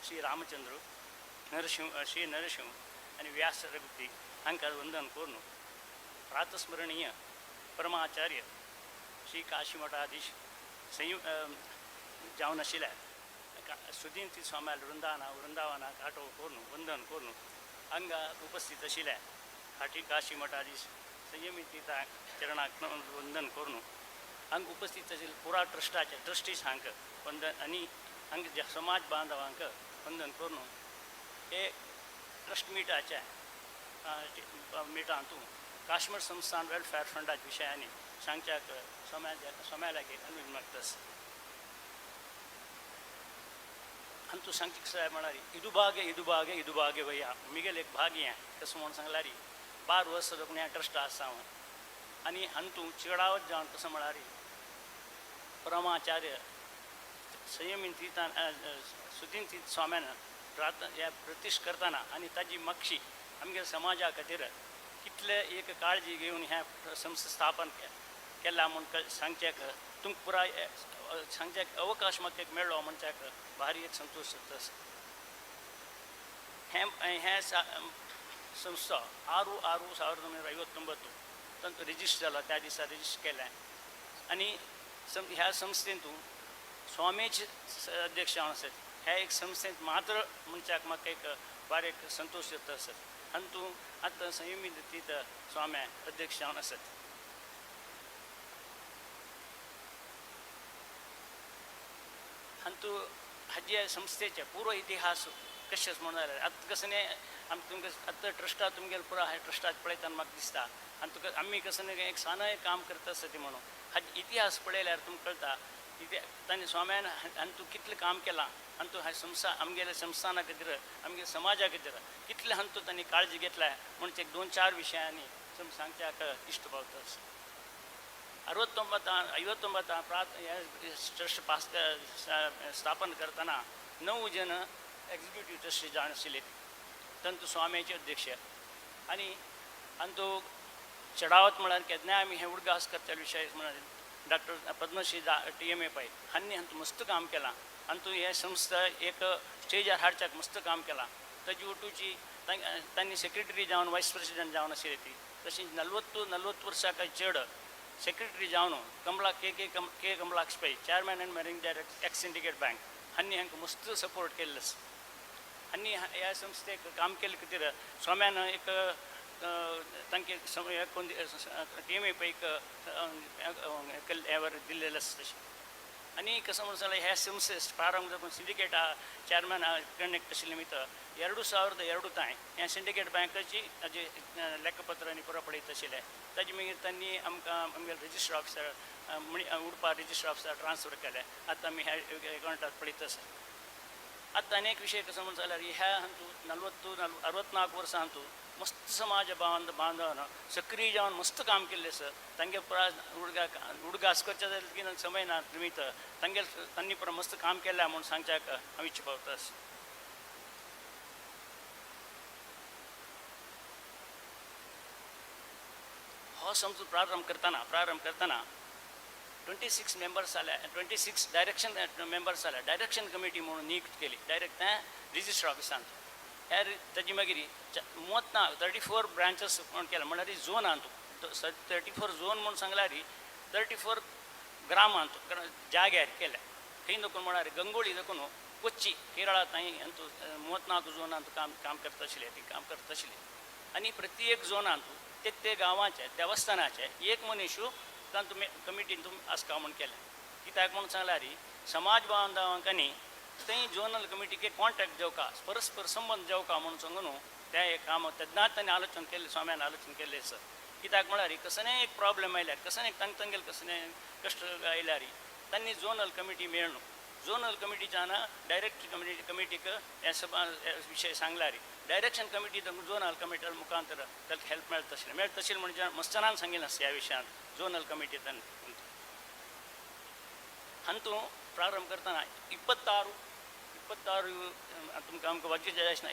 श्री रामचंद्र श्री नरसिंह आनी व्यास रघुपती हांकां वंदन करून प्रातस्मरणीय परमाचार्य श्री काशी मठाधीश जावन आशिल्ल्या सुधींती स्वामी वृंदावनाक आठो करून वंदन करून हांगा उपस्थित आशिल्ल्या काशी मठाधीश संयमी तीर्थाक चरणाक वंदन करून हांगा उपस्थित आशिल्ले पुरा ट्रस्टाचे ट्रस्टीज हांकां वंदन आनी हांगा जे समाज बांधवांक वंदन करून हे ट्रस्ट मिटाच्या मिटा हातूंत काश्मीर संस्थान वेलफेअर फंडाच्या विशयांनी सांगच्याक समाजाक अनुमती मागतास ಅಂತೂ सांगची सहाय म्हणारी इदुबागे वया मिगेल एक भाग या कसं म्हणून सांगलारी 12 वर्ष दोन ट्रस्ट आसाव आणि अंतू चिडावत जावन कसं म्हणारी परमाचार्य संयमीन तीर्थान सुदीन तीर्थ स्वाम्यान ह्या प्रतिश्ठ करताना आणि ताजी मक्षी आमगे समाजा खातीर कितले एक काळजी घेऊन ह्या संस्था स्थापन केला म्हणून सांगच्याक तुमकां पुराय सांगच्याक अवकाश म्हाका एक मेळ्ळो म्हणच्याक भारी एक संतोष जाता हे संस्था 6/6/1959 तांचो रिजिस्टर जाला त्या दिसा रिजिस्टर केलें आनी ह्या संस्थेंतून स्वामीचे अध्यक्ष जावन आसात ह्या एक संस्थेंत मात्र म्हणच्याक म्हाका एक बारीक संतोष जाता आसत आनी तूं आतां संयमित तीर्थ स्वाम्या अध्यक्ष जावन आसात अंतू हाजे संस्थेचे पुरो इतिहास कशेंच म्हणून जाल्यार आतां कसं न्ही आमी तुमकां आतां ट्रस्टात तुमगेले पुरो ह्या ट्रस्टात पळयतना म्हाका दिसता आनी तुका आमी कसं न्ही एक सानय काम करता आसता ती म्हणून हाजे इतिहास पळयल्यार तुमकां कळटा तांणी स्वाम्यान आनी तूं कितलें काम केलां आनी तूं ह्या संस्था आमगेल्या संस्थाना खातीर आमगे समाजा खातीर कितले हांतू तांणी काळजी घेतल्या म्हणजे एक 2-4 विशयांनी सांगच्याक इश्ट पावता 59 ट्रस्ट स्थापन करताना 9 जण एक्झिक्युटिव्ह ट्रस्टी जावन आशिल्ले तातूंत स्वामीचे अध्यक्ष आनी तो चडावत म्हळ्यार केन्नाय आमी हे उडगास करता विशय म्हळ्यार डॉक्टर पद्मश्री TMA पै हांणी मस्त काम केलां आनी तूं हे संस्था एक स्टेजार हाडच्याक मस्त काम केलां ताजी ओटूची तांणी सेक्रेटरी जावन वायस प्रेसिडेंट जावन आशिल्ली ती तशीच 40 वर्सां चड सेक्रेटरी जावन कमला के कमलाक्ष पै chairman end managing director x syndicate bank हांणी हांकां मस्त सपोर्ट केल्लो आनी ह्या संस्थेक काम केले खातीर स्वाम्यान एक तांचे TMA पै ह्यावर दिल्लेलें आसा तशें आनी कसं म्हणून जाल्यार ह्या संस्थे प्रारंभ जावन सिंडिकेटा चेअरमॅन कनेक्ट आशिल्ले निमित्त 2002 ताय ह्या सिंडिकेट बँकाची ताजे लेखपत्र आनी पुरो पळयत आशिल्ले ताजे मागीर तांणी आमकां आमगे रजिस्टर ऑफिसर उडपा रजिस्टर ऑफिसर ट्रान्सफर केले आतां आमी ह्या अकावंटात पळयत आसा आतां आनी एक विशय कसो म्हणून जाल्यार ह्या हातूंत 64 वर्सां हातूंत मस्त समाज बांधवन सक्रीय जावन मस्त काम केल्लें आसा तांगे पुरा उडगास करचे जाल्यार समय ना निमित्त तांणी पुरा मस्त काम केलें म्हणून सांगच्याक हांव इच्छा पावता हो समजून प्रारंभ करताना 26 मेंबर्स जाल्या 26 डायरेक्शन मेंबर्स जाल्या डायरेक्शन कमिटी म्हणून नियुक्त केली डायरेक्ट त्या रजिस्टर ऑफिसान ह्या ताजी मागीर 34 ब्रांचेस म्हणून केला म्हळ्यार झोन तूं 34 झोन म्हणून सांगल्यार 34 ग्रामांत जाग्यार केल्या खंय देखून म्हळ्यार गंगोळी देखून कोच्ची केरळा ताईं 34 झोनांत काम करता आशिल्ले आनी प्रत्येक झोनांत ते गांवाचे देवस्थानाचे एक मनीस तांतू कमिटीन आसका म्हूण केलें कित्याक म्हणून सांगल्यार समाज बांधवांकांनी थंय झोनल कमिटीके कॉन्टॅक्ट जेवका परस्पर संबंध जेवका म्हणून सांगून त्या एक काम तेन्नाच तांणी आलोचन केल्लें स्वाम्यान आलोचन केल्लें आसा कित्याक म्हळ्यार कसलेय एक प्रॉब्लेम आयल्यार कसलें तांगेले कसलें कश्ट आयल्यार तांणी झोनल कमिटी मेळून झोनल कमिटीच्यान डायरेक्ट कमिटीक हे विशय सांगल्यार डायरेक्शन कमिटी झोनल कमिटी मुखांतर ताका हेल्प मेळत आशिल्लें म्हणजे मस्तनान सांगिल्लें आसा ह्या विशयांत झोनल कमिटींतल्यान हातूंत प्रारंभ करताना 26 तुमकां आमकां वाचीचें जाय आसना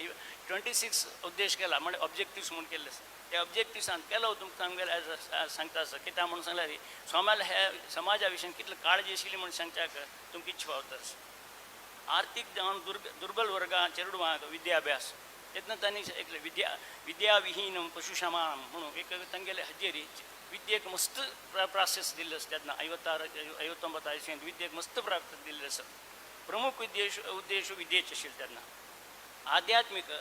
26 उद्देश केला म्हणजे ऑब्जेक्टिव्स म्हणून केल्ले आसा त्या ऑब्जेक्टिव्सान केलो तुमकां सांगलें सांगता आसा कित्याक म्हणून सांगल्यार स्वाम्याल हे समाजा विशयान कितली काळजी आशिल्ली म्हणून सांगच्याक तुमकां इच्छा पावता आर्थीक जावन दुर्बल वर्गां चेडवांक विद्याभ्यास तेन्ना तांणी एक विद्या विहीन पशुशमान म्हणून एक तांगेले हाजेर विद्येक मस्त प्राशस दिल्लें आसा तेन्ना 59 विद्येक मस्त प्राशस दिल्लें आसा प्रमुख उद्देश विद्येचे आशिल्ले तेन्ना आध्यात्मिक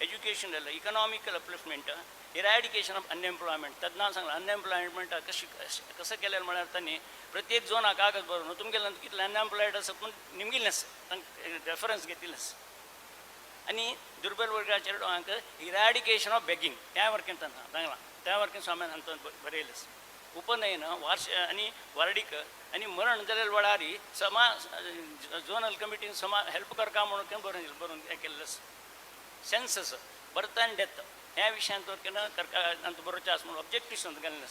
educational economical upliftment eradication of unemployment तेन्ना सांगलां अनएम्प्लॉयमेंट कसं केलें म्हळ्यार तांणी प्रत्येक झोन कागद बरोवन तुमगेले कितले अनएम्प्लॉयड आसा पूण निमगेलेस रेफरन्स घेतिल्लेस आनी दुर्बल वर्गाचे हांकां इरॅडिकेशन ऑफ बेगिंग त्या वरकेन तांगला त्या वरकेन स्वाम्यान हांतून बरयलेस उपनयन वार्ष आनी वार्डीक आनी मरण जालेल्या वेळारी झोनल कमिटीन हेल्प करता म्हणून बरोवन हें केल्लें सेन्सस बर्थ आनी डेथ ह्या विशयान करता बरोवचें आसा म्हणून ऑब्जेक्टिव्स घाललें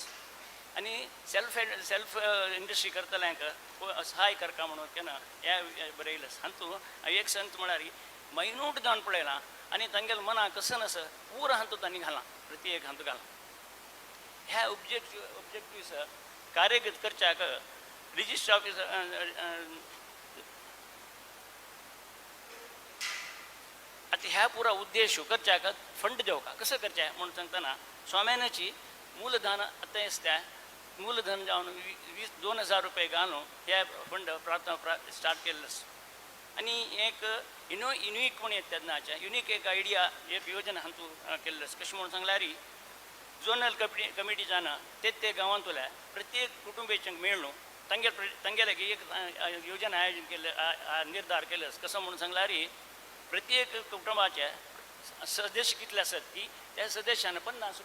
आनी सेल्फ इंडस्ट्री करतल्यांक सहाय करता म्हणून केन्ना हें बरयलें हातूंत एक संत म्हळ्यार मैनूट जावन पळयलां आनी तांगेले मना कसं नसं पूर हातूंत तांणी घालां प्रत्येक हातूंत घालां ह्या ऑब्जेक्टिव्स कार्यगत करच्याक रिजिस्टर ऑफिस आता ह्या पुरा उद्देश करच्याक फंड देवका कसं करचें म्हणून सांगतना स्वाम्यानाची मूलधन आतां आसता मूलधन जावन 20,000 रुपये घालून हे फंड स्टार्ट केल्लो आनी एक युनिक म्हण येता तेन्नाच्या युनिक एक आयडिया एक योजना हातूंत केल्लो कशें म्हणून सांगल्यार झोनल कमिटीच्यान ते गांवांतल्या प्रत्येक कुटुंबाचें मेळून तांगेले एक योजना आयोजन केल्लें निर्धार केलो कसो म्हणून सांगल्यार प्रत्येक कुटुंबाचे सदस्य कितले आसत की त्या सदस्यान 50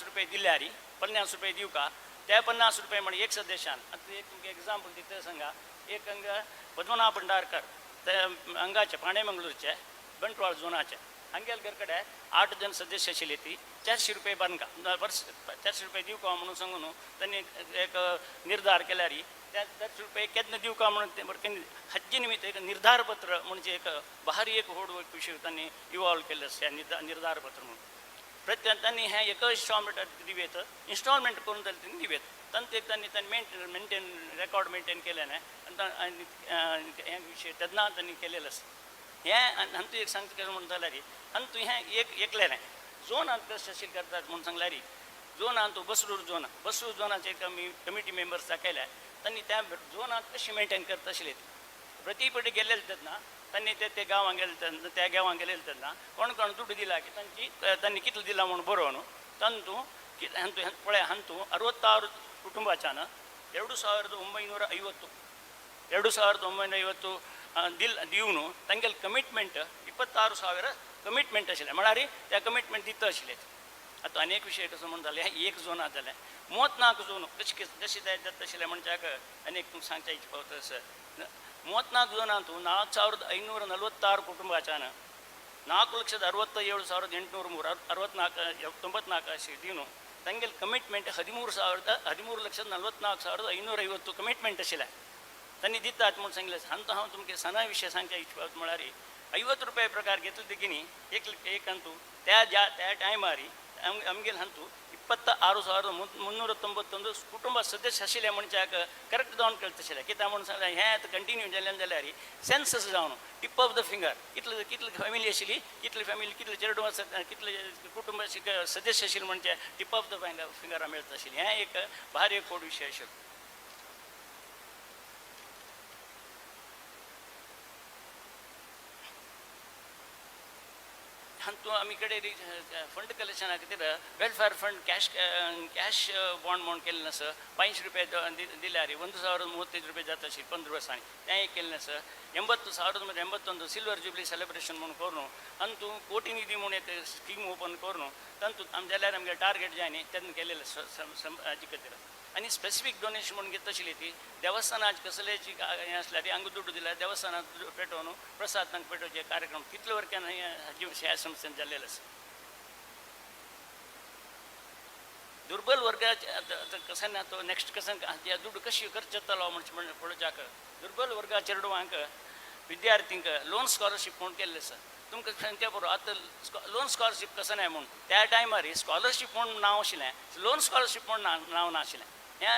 रुपये दिल्यार 50 रुपये दिवका त्या 50 रुपये म्हणजे एक सदस्यान आतां एक तुमकां एग्जाम्पल दिता सांगा एक हांगा पद्मनाभ भंडारकर ते हांगाचे पाणेमंगळूरचे बंटवाळ झोनाचे हांगेले घर कडेन 8 जण सदस्य आशिल्ले ती 400 रुपये बांदका 400 रुपये दिवका म्हणून सांगून तांणी एक निर्धार केल्यार त्या 400 रुपये केन्ना दिवका म्हणून हज्जे निमित्त एक निर्धार पत्र म्हणजे एक भारी एक व्हड विशय तांणी इवॉल्व केल्लो ह्या निर्धार पत्र म्हणून प्रत्येक तांणी हें एक इन्स्टॉलमेंट दिवेत इन्स्टॉलमेंट करून तांणी दिवेत तांणी मेंटेन रेकॉर्ड मेंटेन केलें आनी हे विशय तेन्ना तांणी केलेलो हें हातूंत एक सांगता कशें म्हणून जाल्यार हातूंत हें एक एकलेलें झोन हांत कशें अशें करतात म्हणून सांगल्यार झोन हातूंत बसरूर झोनाचे कमिटी मेंबर्स दाखयल्या तांणी त्या झोनाक कशी मेंटेन करता आशिल्ले प्रति पटी गेलेले तेन्ना तांणी ते गांवांक गेले तेन्ना त्या गांवांक गेलेले तेन्ना कोण कोण दुड्ड दिला की तांणी कितलो दिला म्हणून बरोवन तांतूं पळय हातूंत 66 कुटुंबाच्यान 2,950 दिवन तांगेले कमिटमेंट 26,000 कमिटमेंट आशिल्लें म्हळ्यार त्या कमिटमेंट दिता आशिल्ले आतां आनी एक विशय कसो म्हणून जालें एक झोन जालें 34 झोन कशी जाता आशिल्लें म्हणच्याक आनी एक तुमकां सांगच्या इच्छा पावता सर 34 झोनांतूं 4,546 कुटुंबाच्यान 4,67,894 अशी दिवन तांगेले कमिटमेंट 13,44,550 कमिटमेंट आशिल्लें तांणी दितात म्हणून सांगलें हांव तुमकां सणा विशय सांगच्या इच्छा पावता म्हळ्यार 50 रुपये प्रकार घेतले देखीनी एक हातूं त्या टायमार आमगेले हातूं 26,391 कुटुंब सदस्य आशिल्ले म्हणच्याक करेक्ट जावन कळटा आशिल्लें कित्याक म्हणून सांगलें हें आतां कंटिन्यू जालें जाल्यार सेन्सस जावन टिप ऑफ द फिंगर कितली फॅमिली आशिल्ली कितली फॅमिली कितले चेडूं आसत कितले कुटुंब सदस्य आशिल्ले म्हणजे टिप ऑफ द फिंगरां मेळटा आशिल्ली हें एक भारी एक व्हड विशय आशिल्लो हातूंत आमी कडेन फंड कलेक्शना खातीर वेलफेअर फंड कॅश बॉन्ड म्हणून केल्लें आसा 500 रुपये दिल्यार 1,035 रुपये जाता आशिल्ली 15 वर्सांनी तें एक केल्लें आसा 1981 सिल्वर जुबली सेलिब्रेशन म्हणून करून हातूंत कोटी निधी म्हणून एक स्कीम ओपन करून तातूंत जाल्यार आमगे टार्गेट जाय न्ही तेन्ना केलेलें हाजे खातीर आनी स्पेसिफीक डोनेशन म्हणून घेता आशिल्ली ती देवस्थानाची कसलेची हें आसल्यार हांगा दुड्ड दिल्यार देवस्थानांत पेटोवन प्रसाद तांकां पेटोवचे कार्यक्रम कितले वरक्यान ह्या संस्थेन जाल्लेलो आसा दुर्बल वर्गाचे कसन तो नेक्स्ट कसन ह्या दुड्ड कशी खर्च जातालो म्हणून पळोवच्याक दुर्बल वर्गा चेडवांक विद्यार्थींक लोन स्कॉलरशीप म्हणून केल्लें आसा तुमकां सांगचे बरोबर आतां लोन स्कॉलरशीप कसं नाही म्हणून त्या टायमार स्कॉलरशीप म्हणून नांव आशिल्लें लोन स्कॉलरशीप म्हणून नांव नाशिल्लें हें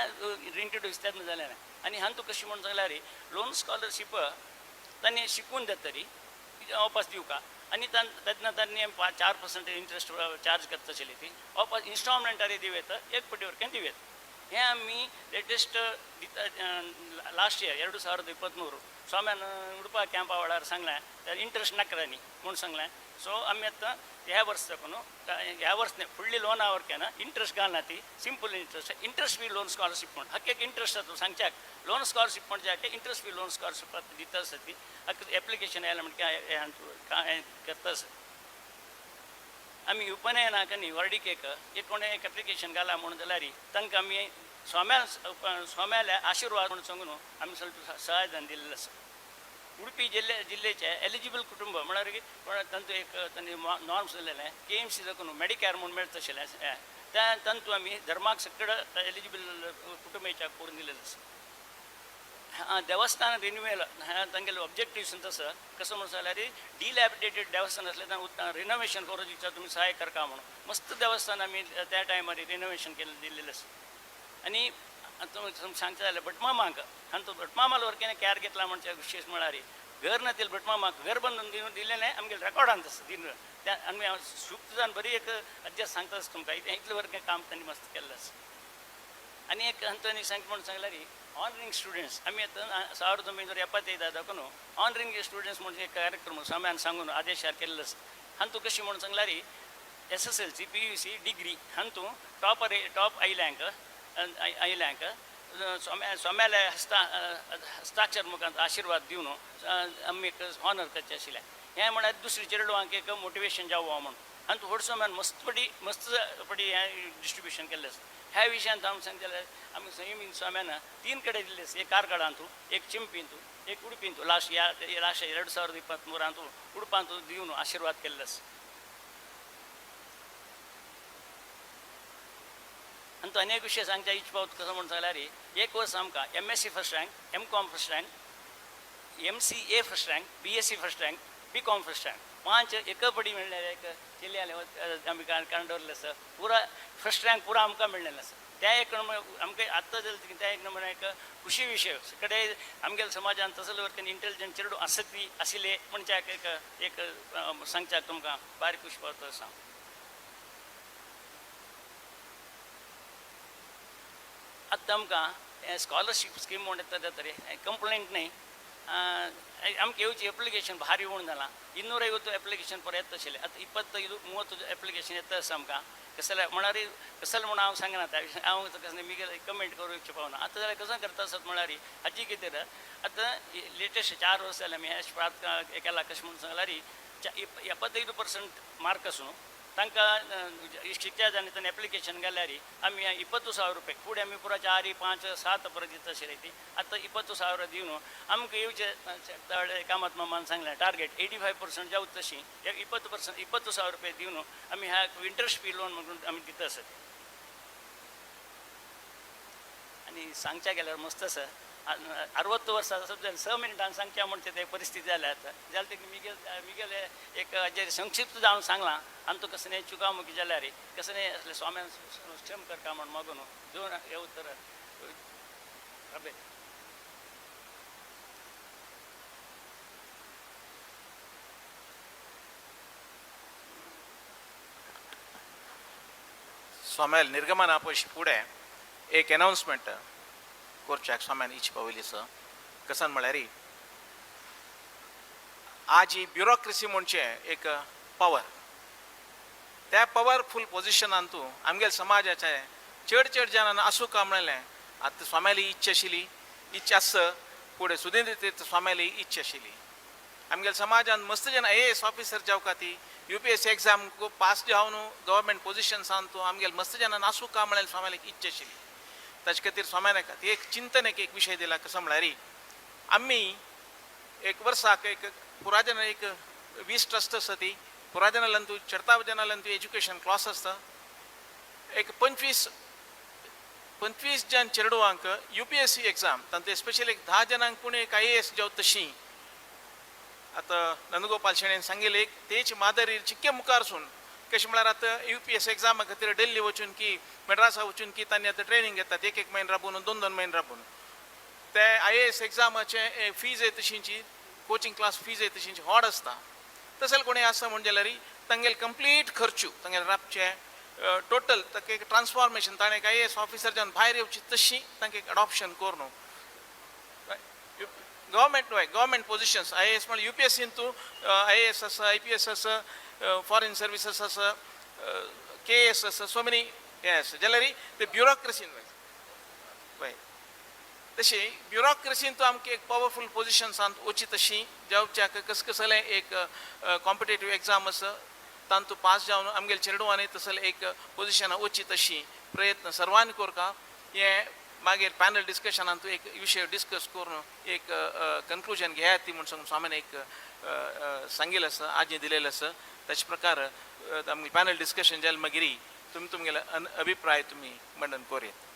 इंट्रोड्यूस तेन्ना जालें आनी हातूंत कशी म्हणून सांगल्यार लोन स्कॉलरशीप तांणी शिकून देतरी वापस दिवका आनी तेन्ना तांणी 4% इंट्रस्ट चार्ज करता आशिल्ली ती वापस इन्स्टॉलमेंटारी दिवेत एक पटी वरकेन दिवेत हें आमी लेटेस्ट लास्ट इयर 2023 स्वाम्यान उडपा कॅम्पा वेळार सांगलें इंट्रस्ट नाका न्ही म्हूण सांगलें सो आमी आतां ह्या वर्ष तकून ह्या वर्षने फुडली लोन आवरकेना इंट्रस्ट घालना ती simple interest free loan scholarship म्हणून हक्क एक इंट्रस्ट तू सांगच्याक लोन स्कॉलरशिप म्हणजे जाके इंट्रस्ट फ्री लोन स्कॉलरशिप दिता ती हक्क एप्लिकेशन आयला म्हणजे करता आम्ही उपनयनाक न्ही वर्डिक एक कोणें एक एप्लिकेशन घाला म्हणून जाल्यार तांकां आमी स्वाम्याल्या आशिर्वाद म्हणून सांगून आमी ಸ್ವಲ್ಪ सहायधन दिल्लें आसा उडपी जिल्ह्याचे एलिजिबल कुटुंब म्हळ्यार की तांतू एक तांणी नॉर्म्स दिल्लेले KMC दाखवून मेडिकेअर म्हणून मेळटा आशिल्लें त्या तांतू आमी धर्माक सकड एलिजिबल कुटुंबाच्या करून दिलेलें आसा देवस्थान रिन्युवेल तांगेले ऑब्जेक्टिव्स तसं कसं म्हणून जाल्यार डिलॅबिडेटेड देवस्थान असलें रिनोवेशन करून दिवचा तुमी सहाय करता म्हणून मस्त देवस्थान आमी त्या टायमार रिनोवेशन केलें दिल्लेलें आसा आनी सांगता जाल्यार भटमामाक आनी तो भटमामाल वरकेने कॅर घेतला म्हणजे विशेष म्हळ्यार घर नातील भटमामाक घर बांदून दिलेलें आमगे रेकॉर्डान तसं दिन त्या आमी सुक्त जावन बरी एक अड्जस्ट सांगता आसता तुमकां इतलें वरकें काम तांणी मस्त केल्लें आसा आनी एक तांणी सांगता म्हणून सांगल्यार ऑनरिंग स्टुडंट्स आमी आतां 1975 दाखोवन ऑनरिंग स्टुडंट्स म्हणजे एक कार्यक्रम स्वाम्यान सांगून आदेशार केल्लो आसा हातूंत कशी म्हणून सांगल्यार SSLC PUC डिग्री हातूंत टॉप आयल्यांक स्वाम्याले हस्ताक्षर मुखांत आशिर्वाद दिवन आमी एक ऑनर करचें आशिल्लें हें म्हळ्यार दुसरे चेडवांक एक मोटिवेशन जावं म्हणून आनी व्हड स्वाम्यान मस्त पडी हें डिस्ट्रिब्युशन केल्लें आसा ह्या विशयान हांव सांगता जाल्यार आमी संयमीन स्वाम्यान 3 कडेन दिल्ले आसा एक कारकडांतू एक चिंपींतू एक उडपींतू लास्ट 2023 उडपांतू दिवन आशिर्वाद केल्लो आसा आनी तो अनेक विशय सांगच्या इच पावत कसो म्हणून जाल्यार एक वर्स आमकां MSc first rank MCOM first rank MCA first rank BSc first rank BCom first rank 5 एकपडी मेळ्ळेले एक चेल्याले आमी कारण दवरलें आसा पुरा फर्स्ट रँक पुरा आमकां मेळ्ळेलें आसा त्या एक आमकां आत्तां जालें त्या एक नंबर एक खुशी विशय कडेन आमगेल्या समाजान तसले वरकेन इंटेलिजंट चेडू आसतली आशिल्ले म्हणजे एक सांगच्याक तुमकां बारीक खुशी पावता आसा आतां आमकां स्कॉलरशीप स्कीम म्हणून येता तरी कंप्लेंट न्ही आमकां येवची एप्लिकेशन भारी उण जालां 250 एप्लिकेशन पर येता आशिल्लें आतां 25-30 एप्लिकेशन येता आसा आमकां कसले म्हळ्यार कसले म्हणून हांव सांगना हांव कसले मिगेल कमेंट करूंक पावना आतां जाल्यार कसो करता आसत म्हळ्यार हाची कितें आतां लेटेस्ट 4 वर्स जाले आमी हें केला कशें म्हणून सांगल्यार 75% मार्क आसूं तांकां शिकत्या जाणी ताणें एप्लिकेशन घाल्यार आमी 20,000 रुपये फुडें आमी पुरा 4, 5, 7 परत दिता आशिल्ली ती आतां 20,000 दिवन आमकां येवचे कामात मामान सांगलें टार्गेट 85% जावं तशी 20,000 रुपये दिवन आमी ह्या इंट्रस्ट फ्री लोन म्हणून आमी दिता आसत आनी सांगच्या गेल्यार मस्त आसा 60 वर्सां जाल्यार 6 मिनटान सांगच्या म्हणचे ते परिस्थिती जाल्या आतां जाल्यार ते मिगेले एक हाजेर संक्षिप्त जावन सांगलां आनी तो कसं चुकामुकी जाल्यार कसं असले स्वाम्यान क्षम करता म्हण मागून दोन हे उत्तर स्वाम्याल निर्गमना पयशे फुडें एक अनाउन्समेंट करच्याक स्वाम्यान इच पावयली आसा कसान म्हळ्यार आज ही ब्युरोक्रेसी म्हणचे एक पावर त्या पॉवरफुल पोजिशनान तूं आमगेल्या समाजाचे चड जाणांना आसूं का म्हणलें आतां स्वाम्याली इच्छा आशिल्ली इच्छा आसा फुडें सुधींद्र तीर्थ स्वाम्याली इच्छा आशिल्ली आमगेल्या समाजान मस्त जाण IAS ऑफिसर जावं ती UPSC एग्जाम पास जावन गव्हर्मेंट पोजिशन्सान तूं आमगेल्या मस्त जाणांना आसूं का म्हणलें स्वाम्याली इच्छा आशिल्ली ताचे खातीर स्वाम्यान एक चिंतनेक एक विशय दिला कसो म्हळ्यार आमी एक वर्साक एक पुराजन एक 20 ट्रस्ट आसा ती पुराजनांतल्यान तूं 40,000 तूं एज्युकेशन क्लास आसता एक 25 जन चेडवांक UPSC एग्जाम तांतूं स्पेशली एक 10 जनांक पूण एक IAS जावं तशी आतां नंदगोपाल शेणेन सांगिल्लें तेच मादरी चिक्के मुखारसून कशें म्हळ्यार आतां UPSC एग्जामा खातीर दिल्ली वचून की मद्रासा वचून की तांणी आतां ट्रेनींग घेतात एक म्हयनो राबून 2 म्हयने राबून ते IAS एग्जामाचे फीज तशींची कोचिंग क्लास फीज तशींची व्हड आसता तसले कोणी आसा म्हणजे जाल्यार तांगेले कंप्लीट खर्चू तांगेले राबचे टोटल ताका एक ट्रान्सफॉर्मेशन ताणें IAS ऑफिसर जावन भायर येवची तशी तांकां एक अडॉप्शन करून गव्हर्मेंट पोजिशन्स IAS म्हळ्यार UPSCन तूं IAS आसा IPS आसा foreign services असं KS असं so many yes generally the bureaucracy वय तशी ब्युरोक्रेसीन तो आमकां एक पावरफुल पोजिशन सांत वची तशी जावच्या कस कसले एक कॉम्पिटेटिव्ह एग्जाम आसा तांतू पास जावन आमगेले चेडवांनी तसले एक पोजिशनां वची तशी प्रयत्न सर्वांनी करता हे मागीर पॅनल डिस्कशनांत एक विशय डिस्कस करून एक कन्क्लुजन घेयात ती म्हणून स्वामीन एक सांगिल्लें आसा आजी दिलेलें आसा त्याच प्रकार आमगे पॅनल डिस्कशन जालें मागीर तुमगेले अभिप्राय तुमी मंडन कोरयात.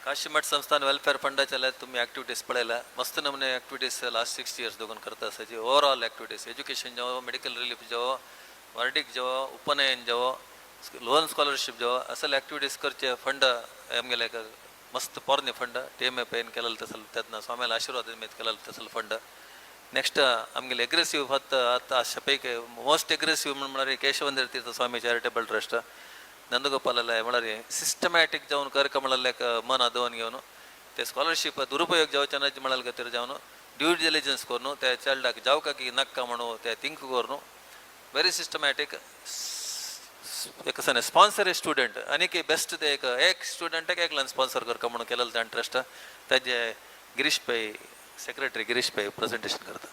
काशीमठ संस्थान वेलफेअर फंडाच्या तुम्ही ॲक्टिव्हिटीज पळयल्या मस्त नमुने ॲक्टिव्हिटीज लास्ट 6 years दोगून करता आसाची ओवरऑल ॲक्टिव्हिटीज एज्युकेशन जावं मेडिकल रिलीफ जावं वर्डीक जावं उपनयन जावं लोन स्कॉलरशिप जावं असले ॲक्टिव्हिटीज करचे फंड आमगेले मस्त पोरणे फंड TMA केलेलं तसलं त्यातनं स्वामीला आशीर्वाद मेत केलेलं तसलं फंड नेक्स्ट आमगेले एग्रेसिव्ह फक्त आता अशा पैकी मोस्ट एग्रेसिव्ह म्हणल्यार केशवंदर तीर्थ स्वामी चॅरिटेबल ट्रस्ट नंदगोपाला म्हळ्यार सिस्टमॅटीक जावन कार्यक्रमाक मन आदोवन घेवन ते स्कॉलरशीप दुरुपयोग जावचे ना म्हणाल खातीर जावन ड्यू डिलिजन्स करून त्या चायल्डाक जावका की नाका म्हणून ते थिंक करून व्हेरी सिस्टमॅटीक एक स्पॉन्सर स्टुडंट आनी बेस्ट ते एक स्टुडंटाक एकल्यान स्पॉन्सर करता म्हणून केलेलं त्या ट्रस्ट ताजे गिरीश पै सेक्रेटरी गिरीश पै प्रेझेंटेशन करता.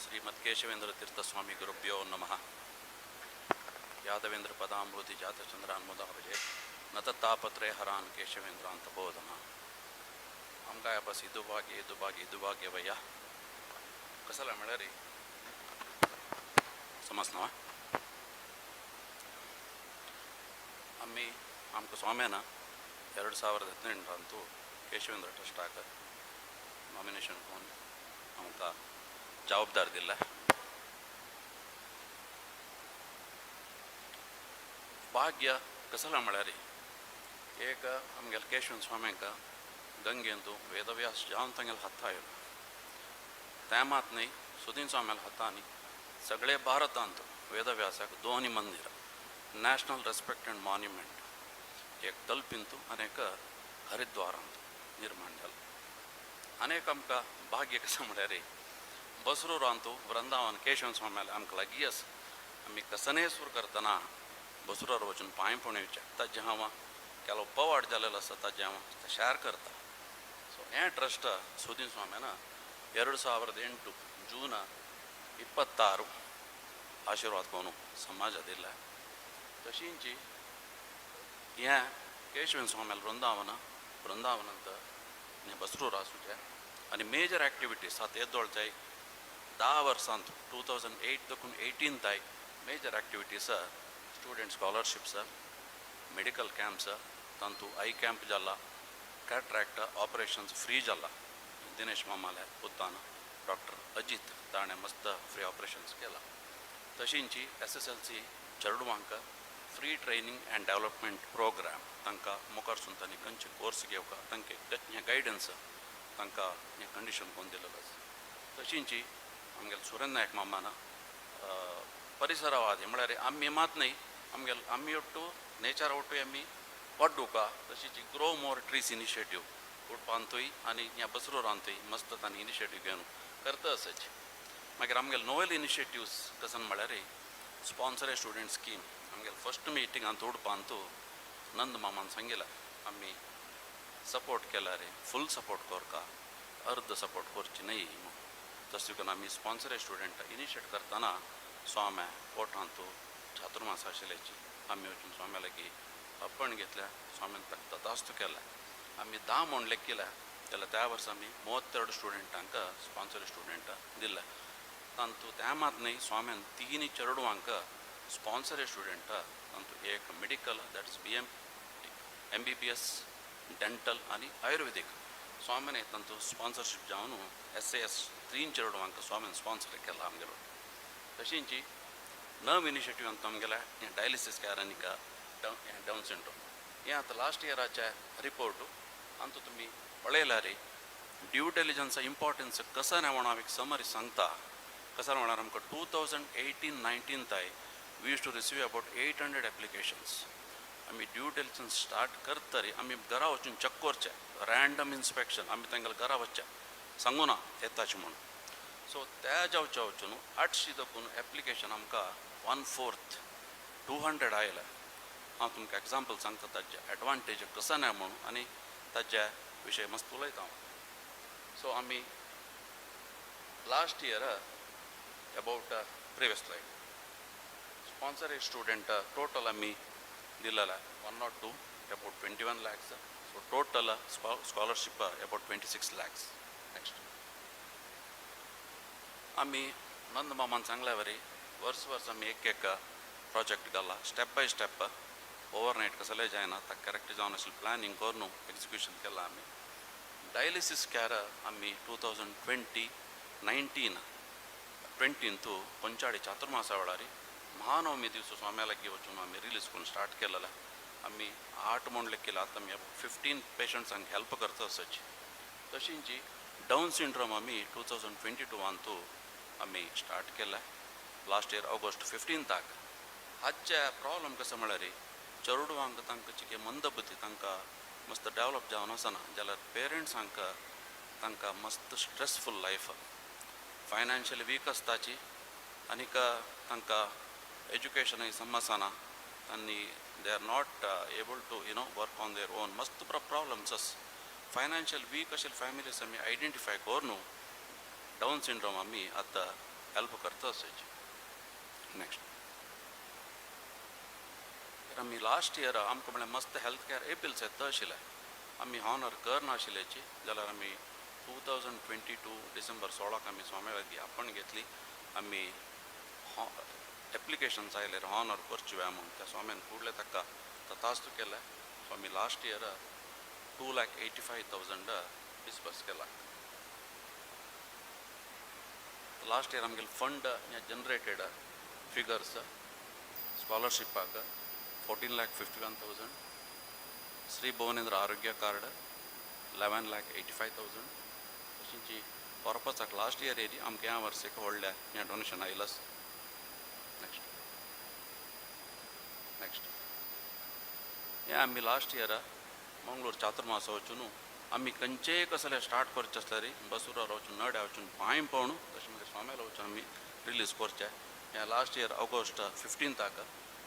श्रीमद केशवेंद्र तीर्थस्वामी गुरुभ्यो नमः. यादवेंद्र पदांबोधि जातचंद्रान्मुदाभजे नततापत्रे हरान केशवेंद्रांत बोधना. आमकां बस इदुभाग्य वय्या कसला म्हळ्यार समजना आम्ही आमकां स्वाम्यान 2018 केशवेंद्र ट्रस्टाक नॉमिनेशन करून आमकां जबाबदार दिला. भाग्य कसला म्हळ्यार एक आमगेले केशवंत स्वाम्यांक गंगेंतू वेदव्यास जावन तांगेले हात आयलो त्या मात न्ही सुदीन स्वाम्याले हातांनी सगळे भारतांत वेदव्यासाक 2 मंदिर नॅशनल रेस्पेक्ट एंड मॉन्युमेंट एक तलपिंतू आनी एक हरिद्वारांत निर्माण जालो. आनीक आमकां भाग्य कसं म्हळ्यार बसरूरांतू वृंदावन केशवन स्वाम्याले आमकां लागीं आसा. आमी कसने सूर करतना बसरूर वचून पांय पडोवचे ताजे हांव केलो पवाड जालेलो आसा ताजे हांव शेअर करता. सो हें ट्रस्ट सुदीन स्वाम्यान 2008 जून 26 आशिर्वाद कोण समाज दिला. तशींच हें केशवन स्वाम्याल वृंदावनांत बसरूर आसूचे आनी मेजर एक्टिविटीज आतां येदोळचाय 10 वर्सांत 2008 तकून 18 ताय major activities student scholarships medical camps तांतू आई कॅम्प जाला कॅट्रॅक्ट ऑपरेशन्स फ्री जाला. दिनेश मामाले पुतान डॉक्टर अजित ताणें मस्त फ्री ऑपरेशन्स केला. तशींच SSLC चेडवांक free training and development programme तांकां मुखार सून तांणी खंयचे कोर्स घेवका तांकां हें गायडन्स तांकां हें कंडिशन कोन्न दिलेलो आसा. तशींच आमगेले सुरेंद्र नायक मामान परिसरवादी म्हळ्यार आमी मात न्ही आमगेले आमी ಒಟ್ಟು ನೇಚರ್ ಒಟ್ಟು आमी पड्डुका तशीच ग्रो मोर ट्रीज इनिशिएटीव उडपांतूय आनी ह्या बसरूरांतूय मस्त तांणी इनिशिएटीव घेवन करता आसाची. मागीर आमगेले नोवेल इनिशिएटिव्स कसन म्हळ्यार स्पॉन्सर स्टुडंट स्कीम आमगेले फर्स्ट मिटिंगांत उडपांतू नंद मामान सांगिल्लें आमी सपोर्ट केल्यार फूल सपोर्ट करता अर्ध सपोर्ट करची न्ही. तशें करून आमी स्पॉन्सर स्टुडंट इनिशिएट करतना स्वाम्या कोर्टांतू चातुर्मास आशिल्ल्याची आमी वचून स्वाम्या लागीं आपण घेतल्या. स्वाम्यान ताका तथास्तू केला. आमी 10 म्हूण लेखिल्ल्या जाल्यार त्या वर्सा आमी 32 स्टुडंटांक स्पॉन्सर स्टुडंट दिल्या. तांतू त्या मात न्ही स्वाम्यान 3 चेडवांक स्पॉन्सर स्टुडंट तांतू एक medical that is MBBS dental आनी आयुर्वेदीक स्वामीने तंतु स्पॉन्सरशिप जावन SAS 3 चेडू हांकां स्वामीन स्पॉन्सर केला आमगेलो तशींची नव इनिशिएटीव ಅಂತ आमगेल्या डायलिसिस केअर आनी डाऊन सिंड्रोम हें आतां लास्ट इयराच्या रिपोर्टू अंतू तुमी पळयला रे ड्यू डिलिजन्स इम्पॉर्टन्स कसा नाही म्हणून एक समरी सांगता कसा म्हणणार आमकां 2018-19 ताय we use to receive about 800 applications आमी ड्यू डिलिजन्स स्टार्ट करतरी आमी घरा वचून चेक करचे रँडम इन्स्पेक्शन आमी तांकां घरा वचचे सांगू ना येताचे म्हणून सो त्या जावच्या वचून 800 देखून एप्लिकेशन आमकां 1/4 200 आयला हांव तुमकां एग्जाम्पल सांगता ताजे एडवांटेज कसा नाही म्हणून आनी ताज्या विशय मस्त उलयता हांव सो आमी last year about previous slide sponsor student total आमी दिलेला 102 about 21 lakhs so total scholarship about 26 lakhs next आमी नंद मामान सांगल्या वरी वर्स आमी एक प्रोजेक्ट घाला स्टेप बाय स्टेप ओवरनाइट कसले जायना ताका करेक्ट जावन आशिल्लें प्लॅनिंग करून एक्झिक्युशन केलां आमी डायलिसिस केअर आमी 2019 तू पंचाळी चातुर्मासा वेळारी महानवमी दिवस स्वाम्या लागीं वचून आमी रिलीज करून स्टार्ट केलेला आमी 8 म्हूण लेखिल्लो आतां आमी 15 पेशंट्सांक हेल्प करता सच तशींची डाऊन सिंड्रोम आमी 2022 तू आमी स्टार्ट केला लास्ट इयर ऑगस्ट 15 हाचे प्रॉब्लम कसो म्हळ्यार चेडवांक तांकां चिके मंदबुद्धी तांकां मस्त डेवलप जावन आसना जाल्यार पेरंट्सांक तांकां मस्त स्ट्रेसफूल लायफ फायनान्शियली वीक आसताची आनीक तांकां एज्युकेशनय समजना आनी they are not able to work on their own मस्त प्रॉब्लम्स आस फायनान्शियल वीक आशिल्ले फॅमिलीज आमी आयडेंटिफाय करून डाऊन सिंड्रोम आमी आतां हेल्प करता आसाची नेक्स्ट आमी लास्ट इयर आमकां म्हळ्यार मस्त हेल्थ केअर एपिल्स येता आशिल्ले आमी हॉनर करनाशिल्ल्याची जाल्यार आमी 2022 डिसेंबर 16 आमी स्वाम्या लागीं आपण घेतली आमी एप्लिकेशन्स आयल्यार हॉनर करची म्हणून त्या स्वाम्यान फुडले ताका तथास्तू केले सो आमी लास्ट इयर 2,85,000 डिस्बर्स केला लास्ट इयर आमगेले फंड जनरेटेड फिगर्स स्कॉलरशिपाक 14,51,000 श्री भुवनेंद्र आरोग्य कार्ड 11,85,000 तशींची पर्पसाक लास्ट इयर येयली आमकां ह्या वर्साक व्हडल्या हें डोनेशन आयलास नेक्स्ट हें आमी लास्ट इयर मंगळूर चातुर्मास वचून आमी खंयचेय कसले स्टार्ट करचे आसल्यार बसुरार वचून नड्या वचून पांय पळोवन तशें मागीर स्वाम्याला वचून आमी रिलीज करचे हें last year August 15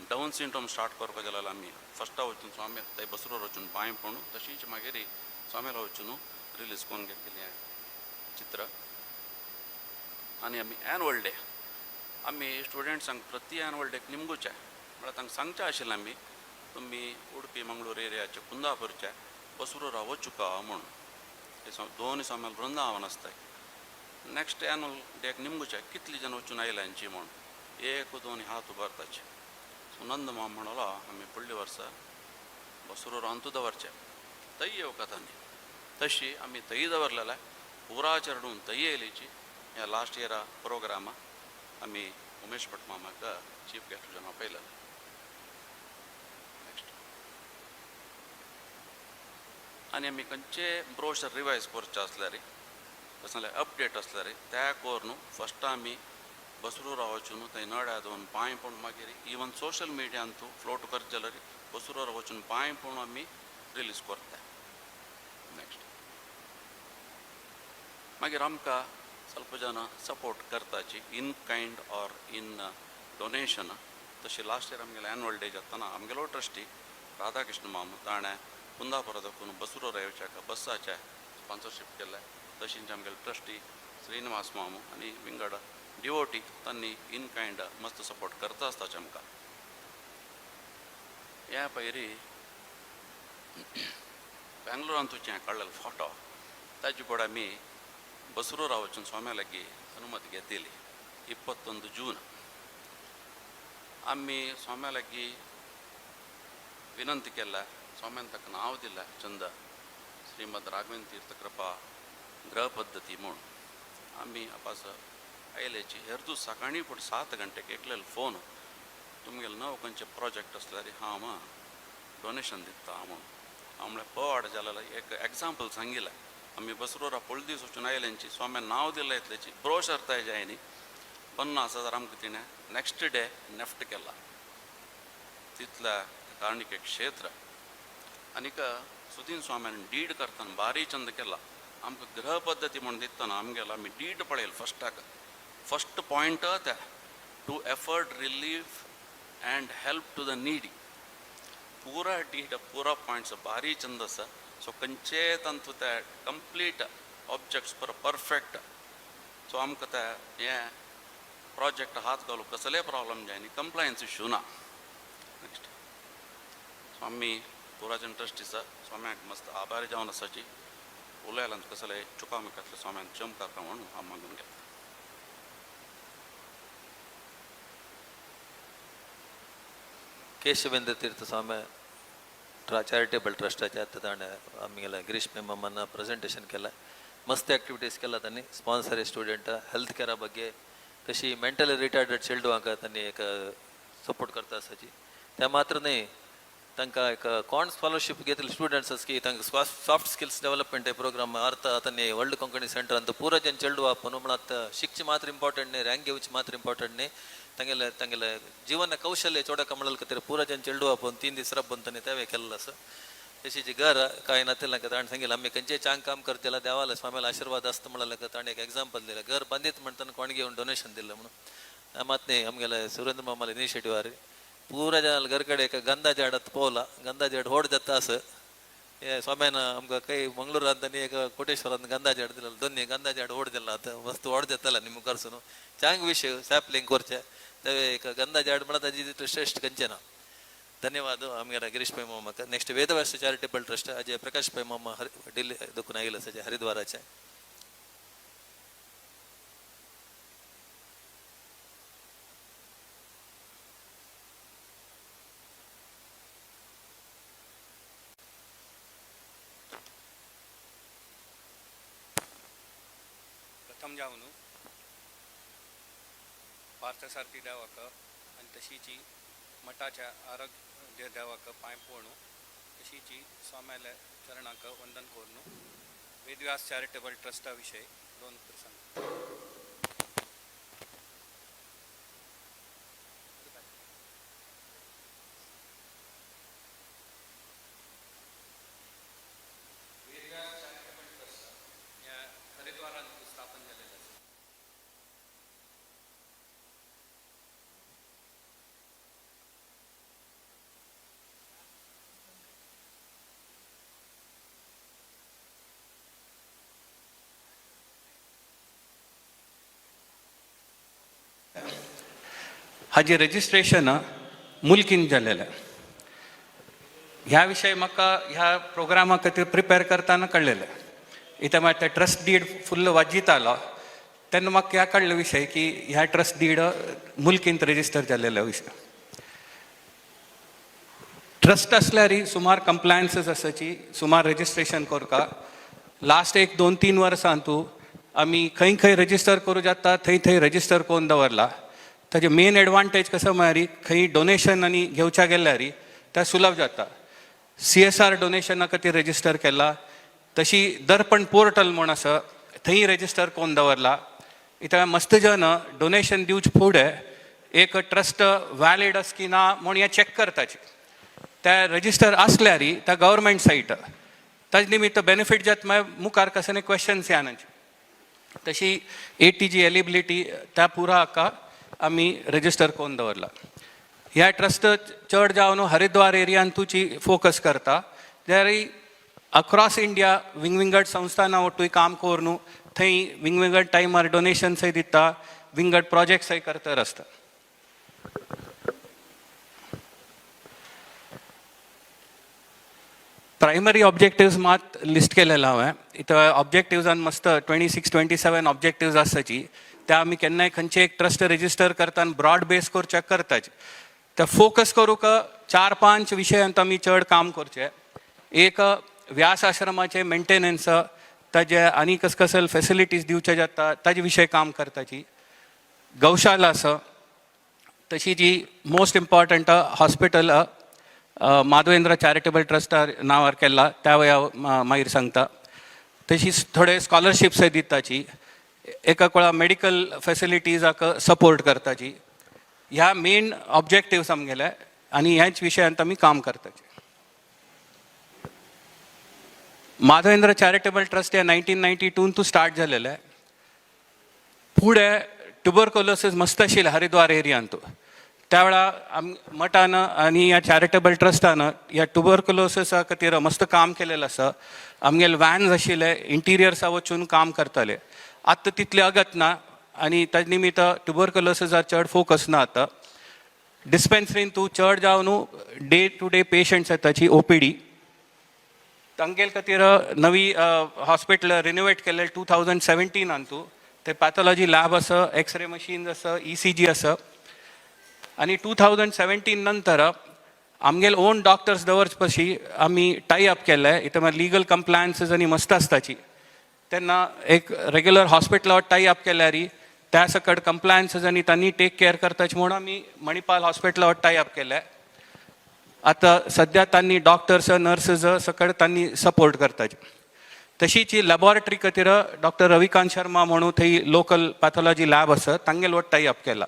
down syndrome start करपाक गेल्यार आमी फर्स्टा वचून स्वाम्या थंय बसुरार वचून पांय पळोवन तशींच मागीर स्वाम्याला वचून रिलीज करून घेतलेलें हें चित्र आनी आमी एन्युअल डे आमी स्टुडंट्सांक प्रति एन्युअल डेक निमगुचे म्हळ्यार तांकां सांगचें आशिल्लें आमी तुमी उडपी मंगळूर एरियाचे कुंदापूरचे बसुरार वचुका म्हणून दोन स्वाम्याल वृंदावन आसताय नेक्स्ट एन्युअल डेक निमगुचे कितलीं जाण वचून आयल्यांची म्हूण 1-2 हात उबारताचे सो नंद माम म्हणलो आमी फुडले वर्सा बसुरार अंतू दवरचे थंय येवं कथांनी तशी आमी थंय दवरलेले पुरा चेडून थंय येयलीची ह्या लास्ट इयरा प्रोग्रामा आमी उमेश भट मामाक चीफ गेस्ट जावन आपयलेले नेक्स्ट आनी आमी खंयचे ब्रोशर रिवायज करचे आसल्यार कसले अपडेट आसल्यार त्या करून फस्ट आमी बसुरार वचून थंय नड्या दोन पांय पळोवन मागीर इवन सोशल मिडियान तूं फ्लोट करता जाल्यार बसुरार वचून पांय पळोवन आमी रिलीज करता नेक्स्ट मागीर आमकां ಸ್ವಲ್ಪ ಜನ सपोर्ट करताची in kind or in donation तशी लास्ट इयर आमगेले एन्युअल डे जाताना आमगेलो ट्रस्टी राधाकृष्ण माम ताणें कुंदापुरा दाखून बसुरार येवच्या बसाचे स्पॉन्सरशीप केले तशींच आमगेले ट्रस्टी श्रीनिवास मामू आनी विंगड डिवोटी तांणी इन कायंड मस्त सपोर्ट करता आसताचे आमकां ह्या पयरी बेंगलोरान तुजें काडलेलो फोटो ताजे पड आमी बसुरार वचून स्वाम्या लागीं अनुमती घेतिली 21 जून आमी स्वाम्या लागीं विनंती केल्या स्वाम्यान ताका नांव दिलें चंद श्रीमद राघवेंद्र तीर्थ कृपा ग्रह पद्धती म्हूण आमी आपास आयल्याची हेर दीस सकाळी पूण 7 गंटेक एकलेलो फोन तुमगेले नवो खंयचे प्रोजेक्ट आसले जाल्यार हांव डोनेशन दिता म्हणून हांव म्हळ्यार पड जाल्यार एक एग्जाम्पल सांगिल्लें आमी बसरोरा पळय दीस वचून आयल्यांची स्वाम्यान नांव दिलें इतल्याची ब्रोशर तयार जायनी 50,000 आमकां तिणें नेक्स्ट डे नेफ्ट केला तितल्या कारणिके क्षेत्र आनीक सुदीन स्वाम्यान डीड करतना भारी चंद केला आमकां ग्रह पद्दती म्हूण दितना आमगेलो आमी डीड पळयलो फस्ट पॉयंट ते to afford relief and help to the needy पूरा डीड पूरा पॉयंट्स भारी चंद आसा सो खंयचे तंतू ते कंप्लीट ऑब्जेक्ट्स परफेक्ट सो आमकां ते हें प्रोजेक्ट हात घालूंक कसले प्रॉब्लम जायनी कंप्लायन्स इश्यू ना नेक्स्ट स्वामी पुराजन ट्रस्टीचा स्वाम्याक मस्त आभारी जावन आसाची उलयलां कसले चुकामुकातले स्वाम्यान चमकाका म्हणून हांव मागून घेता केशवेंद्र तीर्थ स्वामी चॅरिटेबल ट्रस्टाच्या ताणें आमगेल्या गिरीश मेमन प्रेजेंटेशन केलं मस्त ॲक्टिविटीज केला त्यांनी स्पॉन्सर स्टुडंट हेल्थ केरा बग्गे तशी मेंटली रिटायर्ड चिल्ड्रंक त्यांनी एक सपोर्ट करता आसाची त्या मात्र न्ही तांकां एक कॉन स्कॉलरशीप घेतले स्टुडंट्स की तांकां सॉफ्ट स्किल्स डेवलपमेंट प्रोग्राम अर्थ आतां वर्ल्ड कोंकणी सेंटर अंत पूरा जन चेडू आपण म्हणत शिकचे मात्र इंपॉर्टंट न्ही रँक घेवचे मात्र इंपॉर्टंट न्ही तांगेले जीवन कौशल्य चोडा कमळल खातीर पूरा जन चेडू आपण 3 दीस रब्बंतनी तेवे केल्लो आसा तशी जी घर काय नातेला ताणें सांगितलं आमी खंयचेय चांग काम करतेला देवाला स्वामीला आशीर्वाद आसता म्हणलें ताणें एक एग्जाम्पल दिलें घर बांदीत म्हणटना कोण घेवन डोनेशन दिल्लें म्हणून मात न्ही आमगेले सुरेंद्र मामाला इनिशिएटिव्हार पूरा जनाल घर कडेन एक गंधा झाडात पोवला गंधा झाड व्हड जाता आसा हे स्वाम्यान आमकां काही मंगळूरांत आनी एक कोटेश्वरांत गंधा झाड दिलेलो दोन्ही गंधा झाड व्हड दिला आतां मस्त व्हड जाताला न्ही मुखारसून चांग विशय सॅपलिंग करचें तेवे एक गंधा झाड म्हणटा ताजी श्रेष्ठ खंयचें ना धन्यवाद आमगेल्या गिरीश पै मामाक next Vedavyas charitable trust Ajay Prakash Pai मामा दिल्ली देखून आयिल्लो आसा हरिद्वाराचे प्रथम जावन पार्थसारथी देवाक आनी तशीची मठाच्या आरोग्य देवाक पांय पडून तशीची स्वाम्याल्या चरणाक वंदन करून वेदव्यास चॅरिटेबल ट्रस्टा विशयी 2 प्रसंग वेदव्यास चॅरिटेबल ट्रस्ट ह्या हरिद्वारांत स्थापन जाल्लेलें आसा हाजें रजिस्ट्रेशन मुल्कीन जाल्लेलें ह्या विशयी म्हाका ह्या प्रोग्रामा खातीर प्रिपेर करतना कळलेलें इथं म्हाका ते ट्रस्ट डीड फुल्ल वाजितालो तेन्ना म्हाका ह्या कळ्ळे विशय की ह्या ट्रस्ट डीड मुल्कींत रजिस्टर जाल्लेलो विशय ट्रस्ट असल्यार सुमार कंप्लायन्सीस आसाची सुमार रजिस्ट्रेशन करता लास्ट 1-2-3 वर्सां तूं आमी खंय रजिस्टर करूं जाता थंय रजिस्टर करून दवरला ताजे मेन एडवांटेज कसो म्हळ्यार खंय डोनेशन आनी घेवच्या गेल्यार तें सुलभ जाता CSR डोनेशना खातीर रजिस्टर केला तशी दर्पण पोर्टल म्हूण आसा थंय रजिस्टर करून दवरला इथं मस्त जन डोनेशन दिवचे फुडें एक ट्रस्ट वॅलीड आसा की ना म्हूण हें चॅक करताचे ते रजिस्टर आसल्यार त्या गव्हर्मेंट सायट ताजे निमित्त बेनिफीट जाता म्हळ्यार मुखार कसले क्वेश्चन्स येनाचे तशी ATG एलिबिलिटी त्या पुरा हाका आमी रजिस्टर करून दवरला ह्या ट्रस्ट चड जावन हरिद्वार एरियांतूची फोकस करता जर अक्रॉस इंडिया विंगड संस्थानां वटूय काम करून थंय विंगड टायमार डोनेशन्सय दिता विंगड प्रोजेक्ट्सय करता आसता प्रायमरी ऑब्जेक्टिव्स मात लिस्ट केलेलो हांवें इथं ऑब्जेक्टिव्जान मस्त 26-27 ऑब्जेक्टिव्स आसाची ते आमी केन्नाय खंयचे एक ट्रस्ट रजिस्टर करतना ब्रॉड बेस करून चॅक करताचे ते फोकस करूंक 4-5 विशयांत आमी चड काम करचें एक व्यास आश्रमाचे मेंटेनन्स ताजे आनी कस कसल फॅसिलिटीज दिवचे जाता ताजे विशय काम करताची गौशाला आसा तशी जी most important hospital Madhavendra charitable ट्रस्टा नांवार केला त्या वया मागीर सांगता तशीच थोडे स्कॉलरशिप्स दिताची एका कोळा मेडिकल फॅसिलिटीजाक सपोर्ट करताची ह्या मेन ऑब्जेक्टिव्स आमगेले आनी ह्याच विशयांत आमी काम करताचे माधवेंद्र चॅरिटेबल ट्रस्ट या 1992 स्टार्ट झालेलं आहे पुढे ट्युबरकुलोसिस मस्त आशिल्लें हरिद्वार एरियांत त्यावेळा मठानं आणि ह्या चॅरिटेबल ट्रस्टानं ह्या ट्युबरकुलोसिसा खातीर मस्त काम केलेलं आसा आमगेले वॅन्स आशिल्ले इंटिरियर्सा वचून काम करताले आतां तितले अगत ना आनी ताजे निमित्त ट्युबरकुलोसिसार चड फोकस ना आतां डिस्पेन्सरीन तूं चड जावन डे टू डे पेशंट्स येताची OPD तांगेल खातीर नवी हॉस्पिटल रिनोवेट केले 2017 तूं ते पॅथॉलॉजी लॅब आसा एक्सरे मशीन्स आसा ECG आसा आनी 2017 नंतर आमगेल ओन डॉक्टर्स दवरचे पशी आमी टाय अप केले इथं लिगल कंप्लायन्सीस आनी मस्त आसताची तेन्ना एक रेग्युलर हॉस्पिटलावर टाय अप केल्यार त्या सकट कंप्लायन्सीस आनी तांणी टेक केअर करताचे म्हणून आमी मणिपाल हॉस्पिटलावर टाय अप केले आता सध्या तांणी डॉक्टर्स नर्सीस सकट तांणी सपोर्ट करताचे तशीच ही लॅबॉरेटरी खातीर डॉक्टर रविकांत शर्मा म्हणून थंय लोकल पॅथॉलॉजी लॅब आसा तांगेल वट टाय अप केला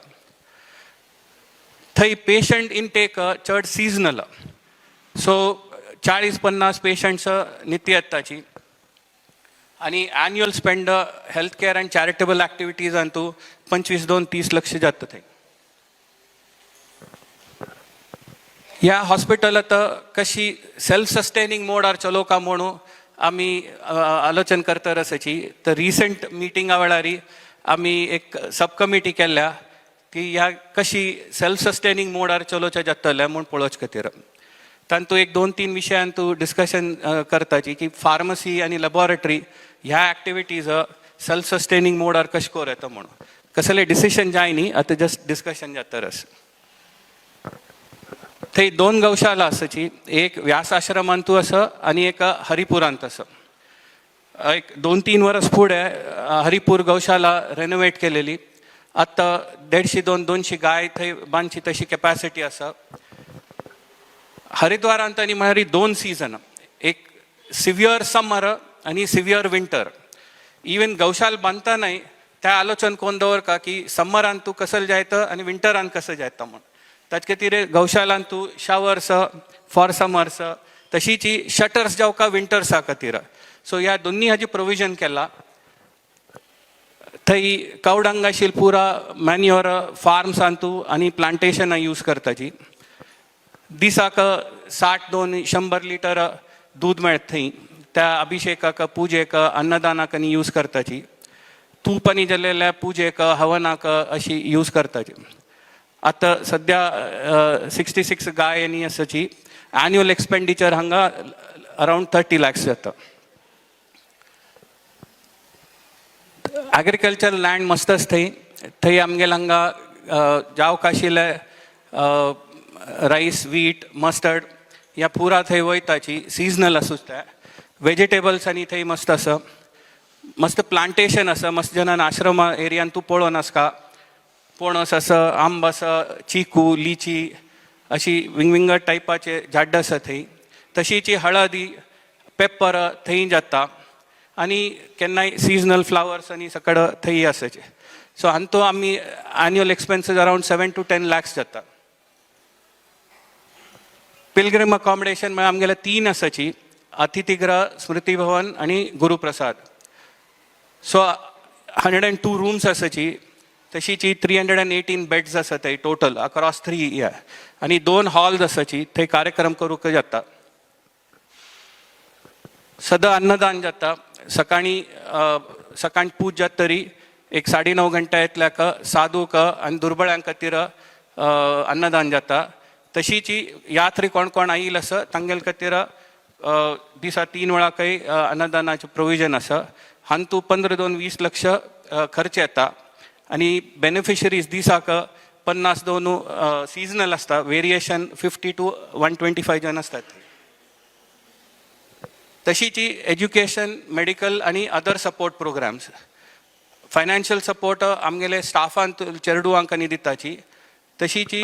थंय पेशंट इनटेक चड सिजनल सो 40-50 पेशंट्स नित्य येताची आनी annual spend health care and charitable ॲक्टिविटीजांत 25-30 लक्ष जाता थंय ह्या हॉस्पिटलांत कशी सेल्फ सस्टेनिंग मोडार चलोवका म्हणून आमी आलोचन करता आसाची तर रिसंट मिटिंगा वेळार आमी एक सब कमिटी केल्या की ह्या कशी सेल्फ सस्टेनिंग मोडार चलोवचें जातलें म्हूण पळोवचे खातीर तातूंत एक 2-3 विशयान तूं डिस्कशन करताची की फार्मसी आनी लॅबॉरेटरी ह्या एक्टिविटीज सेल्फ सस्टेनिंग मोडार कशें कोर येता म्हणून कसले डिसिशन जाय न्ही आतां जस्ट डिस्कशन जाता रस थंय 2 गौशाला आसाची एक व्यास आश्रमांतू आसा आनी एक हरिपुरांत आसा एक 2-3 वर्स फुडें हरिपूर गौशाला रेनोवेट केलेली आतां 150-200 गाय थंय बांदची तशी कॅपॅसिटी आसा हरिद्वारांत आनी म्हळ्यार 2 सिजन एक सिवियर समर आनी सिवियर विंटर इवन गौशाल बांदतानाय त्या आलोचन कोण दवरका की समरांत तूं कसं जायतं आनी विंटरांत कसं जायतं म्हण ताचे खातीर गौशालांत तूं शावर्स फॉर समर्स तशीच शटर्स जावका विंटर्सा खातीर सो ह्या दोनी हाजी प्रोविजन केला थंय कावडांग आशिल्ली पुरा मॅन्युअर फार्म्सांतू आनी प्लांटेशनां यूज करताची दिसाक 60-100 लिटर दूद मेळटा थंय त्या अभिषेकाक पुजेक अन्नदानाक आनी यूज करताची तूप आनी जाल्लेल्या पुजेक हवनाक अशी यूज करताची आतां सद्या 66 गाय आनी आसाची एन्युअल एक्सपेंडिचर हांगा अरावंड 30 lakhs जाता ॲग्रिकल्चर लँड मस्त आसा थंय आमगेले हांगा जावक आशिल्ले रायस वीट मस्टर्ड ह्या पुरा थंय वयताची सिजनल आसूच ते वेजिटेबल्स आनी थंय मस्त आसा मस्त प्लांटेशन आसा मस्त जनान आश्रम एरियान तूं पळोवन आसका पणस आसा आंब आसा चिकू लिची अशी विंगविंगड टायपाचे झाड आसा थंय तशीच हळदी पेपर थंय जाता आनी केन्नाय सिजनल फ्लावर्स आनी सकड थंय आसाचे सो हांतू आमी annual expenses around 7 to 10 lakhs जाता पिलग्रीम अकॉमोडेशन म्हळ्यार आमगेले 3 आसाची अतिथीगृह स्मृती भवन आनी गुरुप्रसाद सो 102 रूम्स आसाची तशीच 318 बेड्स आसा थंय टोटल अक्रॉस 3 इयर आनी 2 हॉल्स आसाची थंय कार्यक्रम करूंक जाता सदां अन्नदान जाता सकाळी पूज जाता तरी एक 9:30 घंटा येतल्याक साधूक आनी दुर्बळ्यां खातीर अन्नदान जाता तशीच यात्री कोण कोण आयिल्ल आसा तांगेले खातीर दिसा 3 वेळाकय अन्नदानाचें प्रोविजन आसा हांतू 15-20 लक्ष खर्च येता आनी बेनिफिशरीज दिसाक 50 सिजनल आसता वेरिएशन 50 to 125 जन आसतात तशीची एज्युकेशन मेडिकल आणि other support programmes financial support आमगेले स्टाफान चेडूवांक आनी दिताची तशीची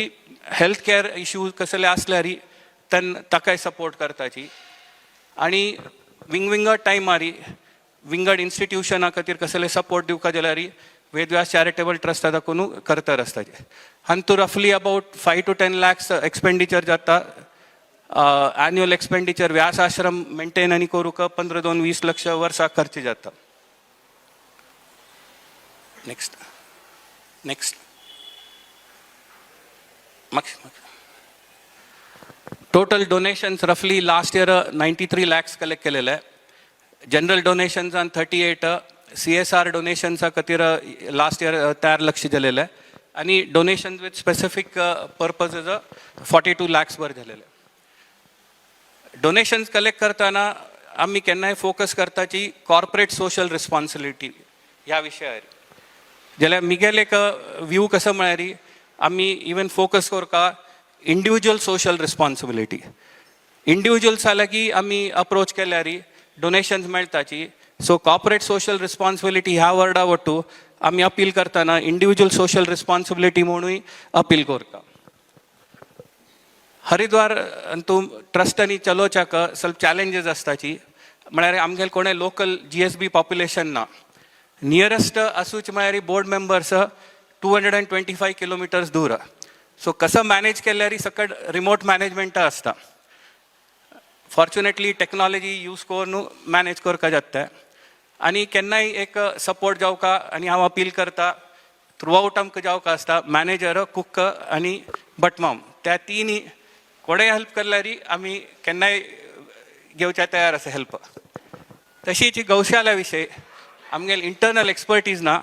हेल्थ केअर इश्यूज कसले आसल्यार ताकाय सपोर्ट करताची आणि विंगड टायमारी विंगड इन्स्टिट्यूशना खातीर कसले सपोर्ट दिवका जाल्यार वेदव्यास चॅरिटेबल ट्रस्ट दाखवून करतर आसताचे हातूंत रफली अबाउट 5 to 10 lakhs एक्सपेंडिचर जाता एन्युअल एक्सपेंडिचर व्यास आश्रम मेंटेन आनी करूंक 15-20 लाख वर्सा खर्च जाता. नेक्स्ट टोटल डोनेशन्स रफली लास्ट इयर 93 lakhs कलेक्ट केलेले. जनरल डोनेशन्सान 38, CSR डोनेशन्सा खातीर लास्ट इयर 4 लाख जालेले आणि donations with specific purposes 42 lakhs वर झालेले. डोनेशन्स कलेक्ट करताना आम्ही केन्नाय फोकस करताची कॉर्पोरेट सोशल रिस्पॉन्सिबिलिटी ह्या विशयार जाल्यार मिगेल एक व्यू कसो म्हळ्यार आम्ही इवन फोकस करता इंडिविज्युअल सोशल रिस्पॉन्सिबिलिटी. इंडिविज्युअल्स जाल्यार की आम्ही अप्रोच केल्यार डोनेशन्स मेळटाची. सो कॉर्पोरेट सोशल रिस्पॉन्सिबिलिटी ह्या वर्डा वट्टू आम्ही अपील करताना इंडिविज्युअल सोशल रिस्पॉन्सिबिलिटी म्हणून अपील करता. हरिद्वार अंतू ट्रस्टांनी चलोवच्याक ಸ್ವಲ್ಪ चॅलेंजीस आसताची म्हळ्यार आमगेले कोणें लोकल GSB पॉप्युलेशन ना. नियरस्ट आसूच म्हळ्यार बोर्ड मेंबर्स 225 kilometers दूर. सो कसं मॅनेज केल्यार सकट रिमोट मॅनेजमेंट आसता. फॉर्च्युनेटली टेक्नॉलॉजी यूज करून मॅनेज करता जाता आणि केन्नाय एक सपोर्ट जावका आनी हांव अपील करता थ्रू आउट आमकां जावका आसता मॅनेजर, कुक आनी बटमाम त्या तिनी कोणेय हेल्प केल्यार आमी केन्नाय घेवच्या तयार आसा हेल्प. तशीच गौशाल्या विशयी आमगेले इंटरनल एक्सपर्टीज ना.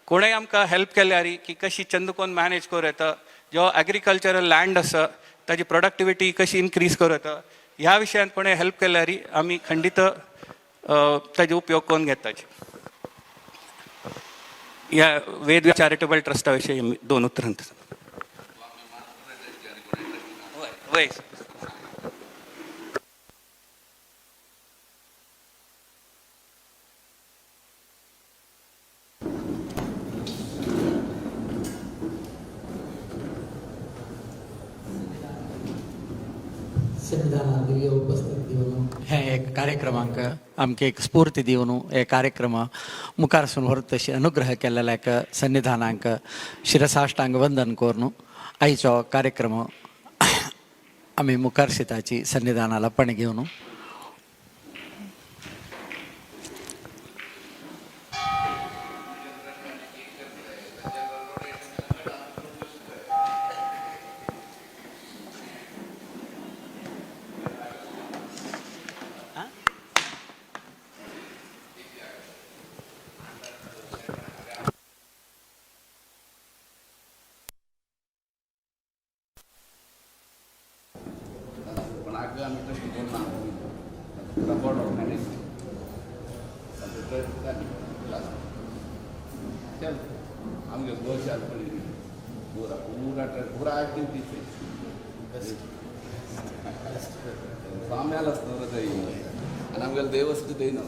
कोणेय आमकां हेल्प केल्यार की कशी चंद कोण मॅनेज करूं येता, जो एग्रीकल्चरल लँड आसा ताजी प्रोडक्टिविटी कशी इन्क्रीज करूं येता ह्या विशयान कोणें हेल्प केल्यार आमी खंडीत ताजे उपयोग करून घेताचे. ह्या वेद चॅरिटेबल ट्रस्टा विशयी 2 उतरां. वय हे एक कार्यक्रमांक आमकां एक स्फूर्ती दिवन हे कार्यक्रम मुखार वचून व्हरता तशी अनुग्रह केलेल्या सन्निधानांक शिरसाश्टांग वंदन करून आयचो कार्यक्रम आमी मुखार शिताची सन्निधानाला पण घेवन आमगे गोशाल पडी पूरा पूरा पूरा ऍक्टिव्हिटी साम्याला असणार आणि आमगेले देवस्थ देईन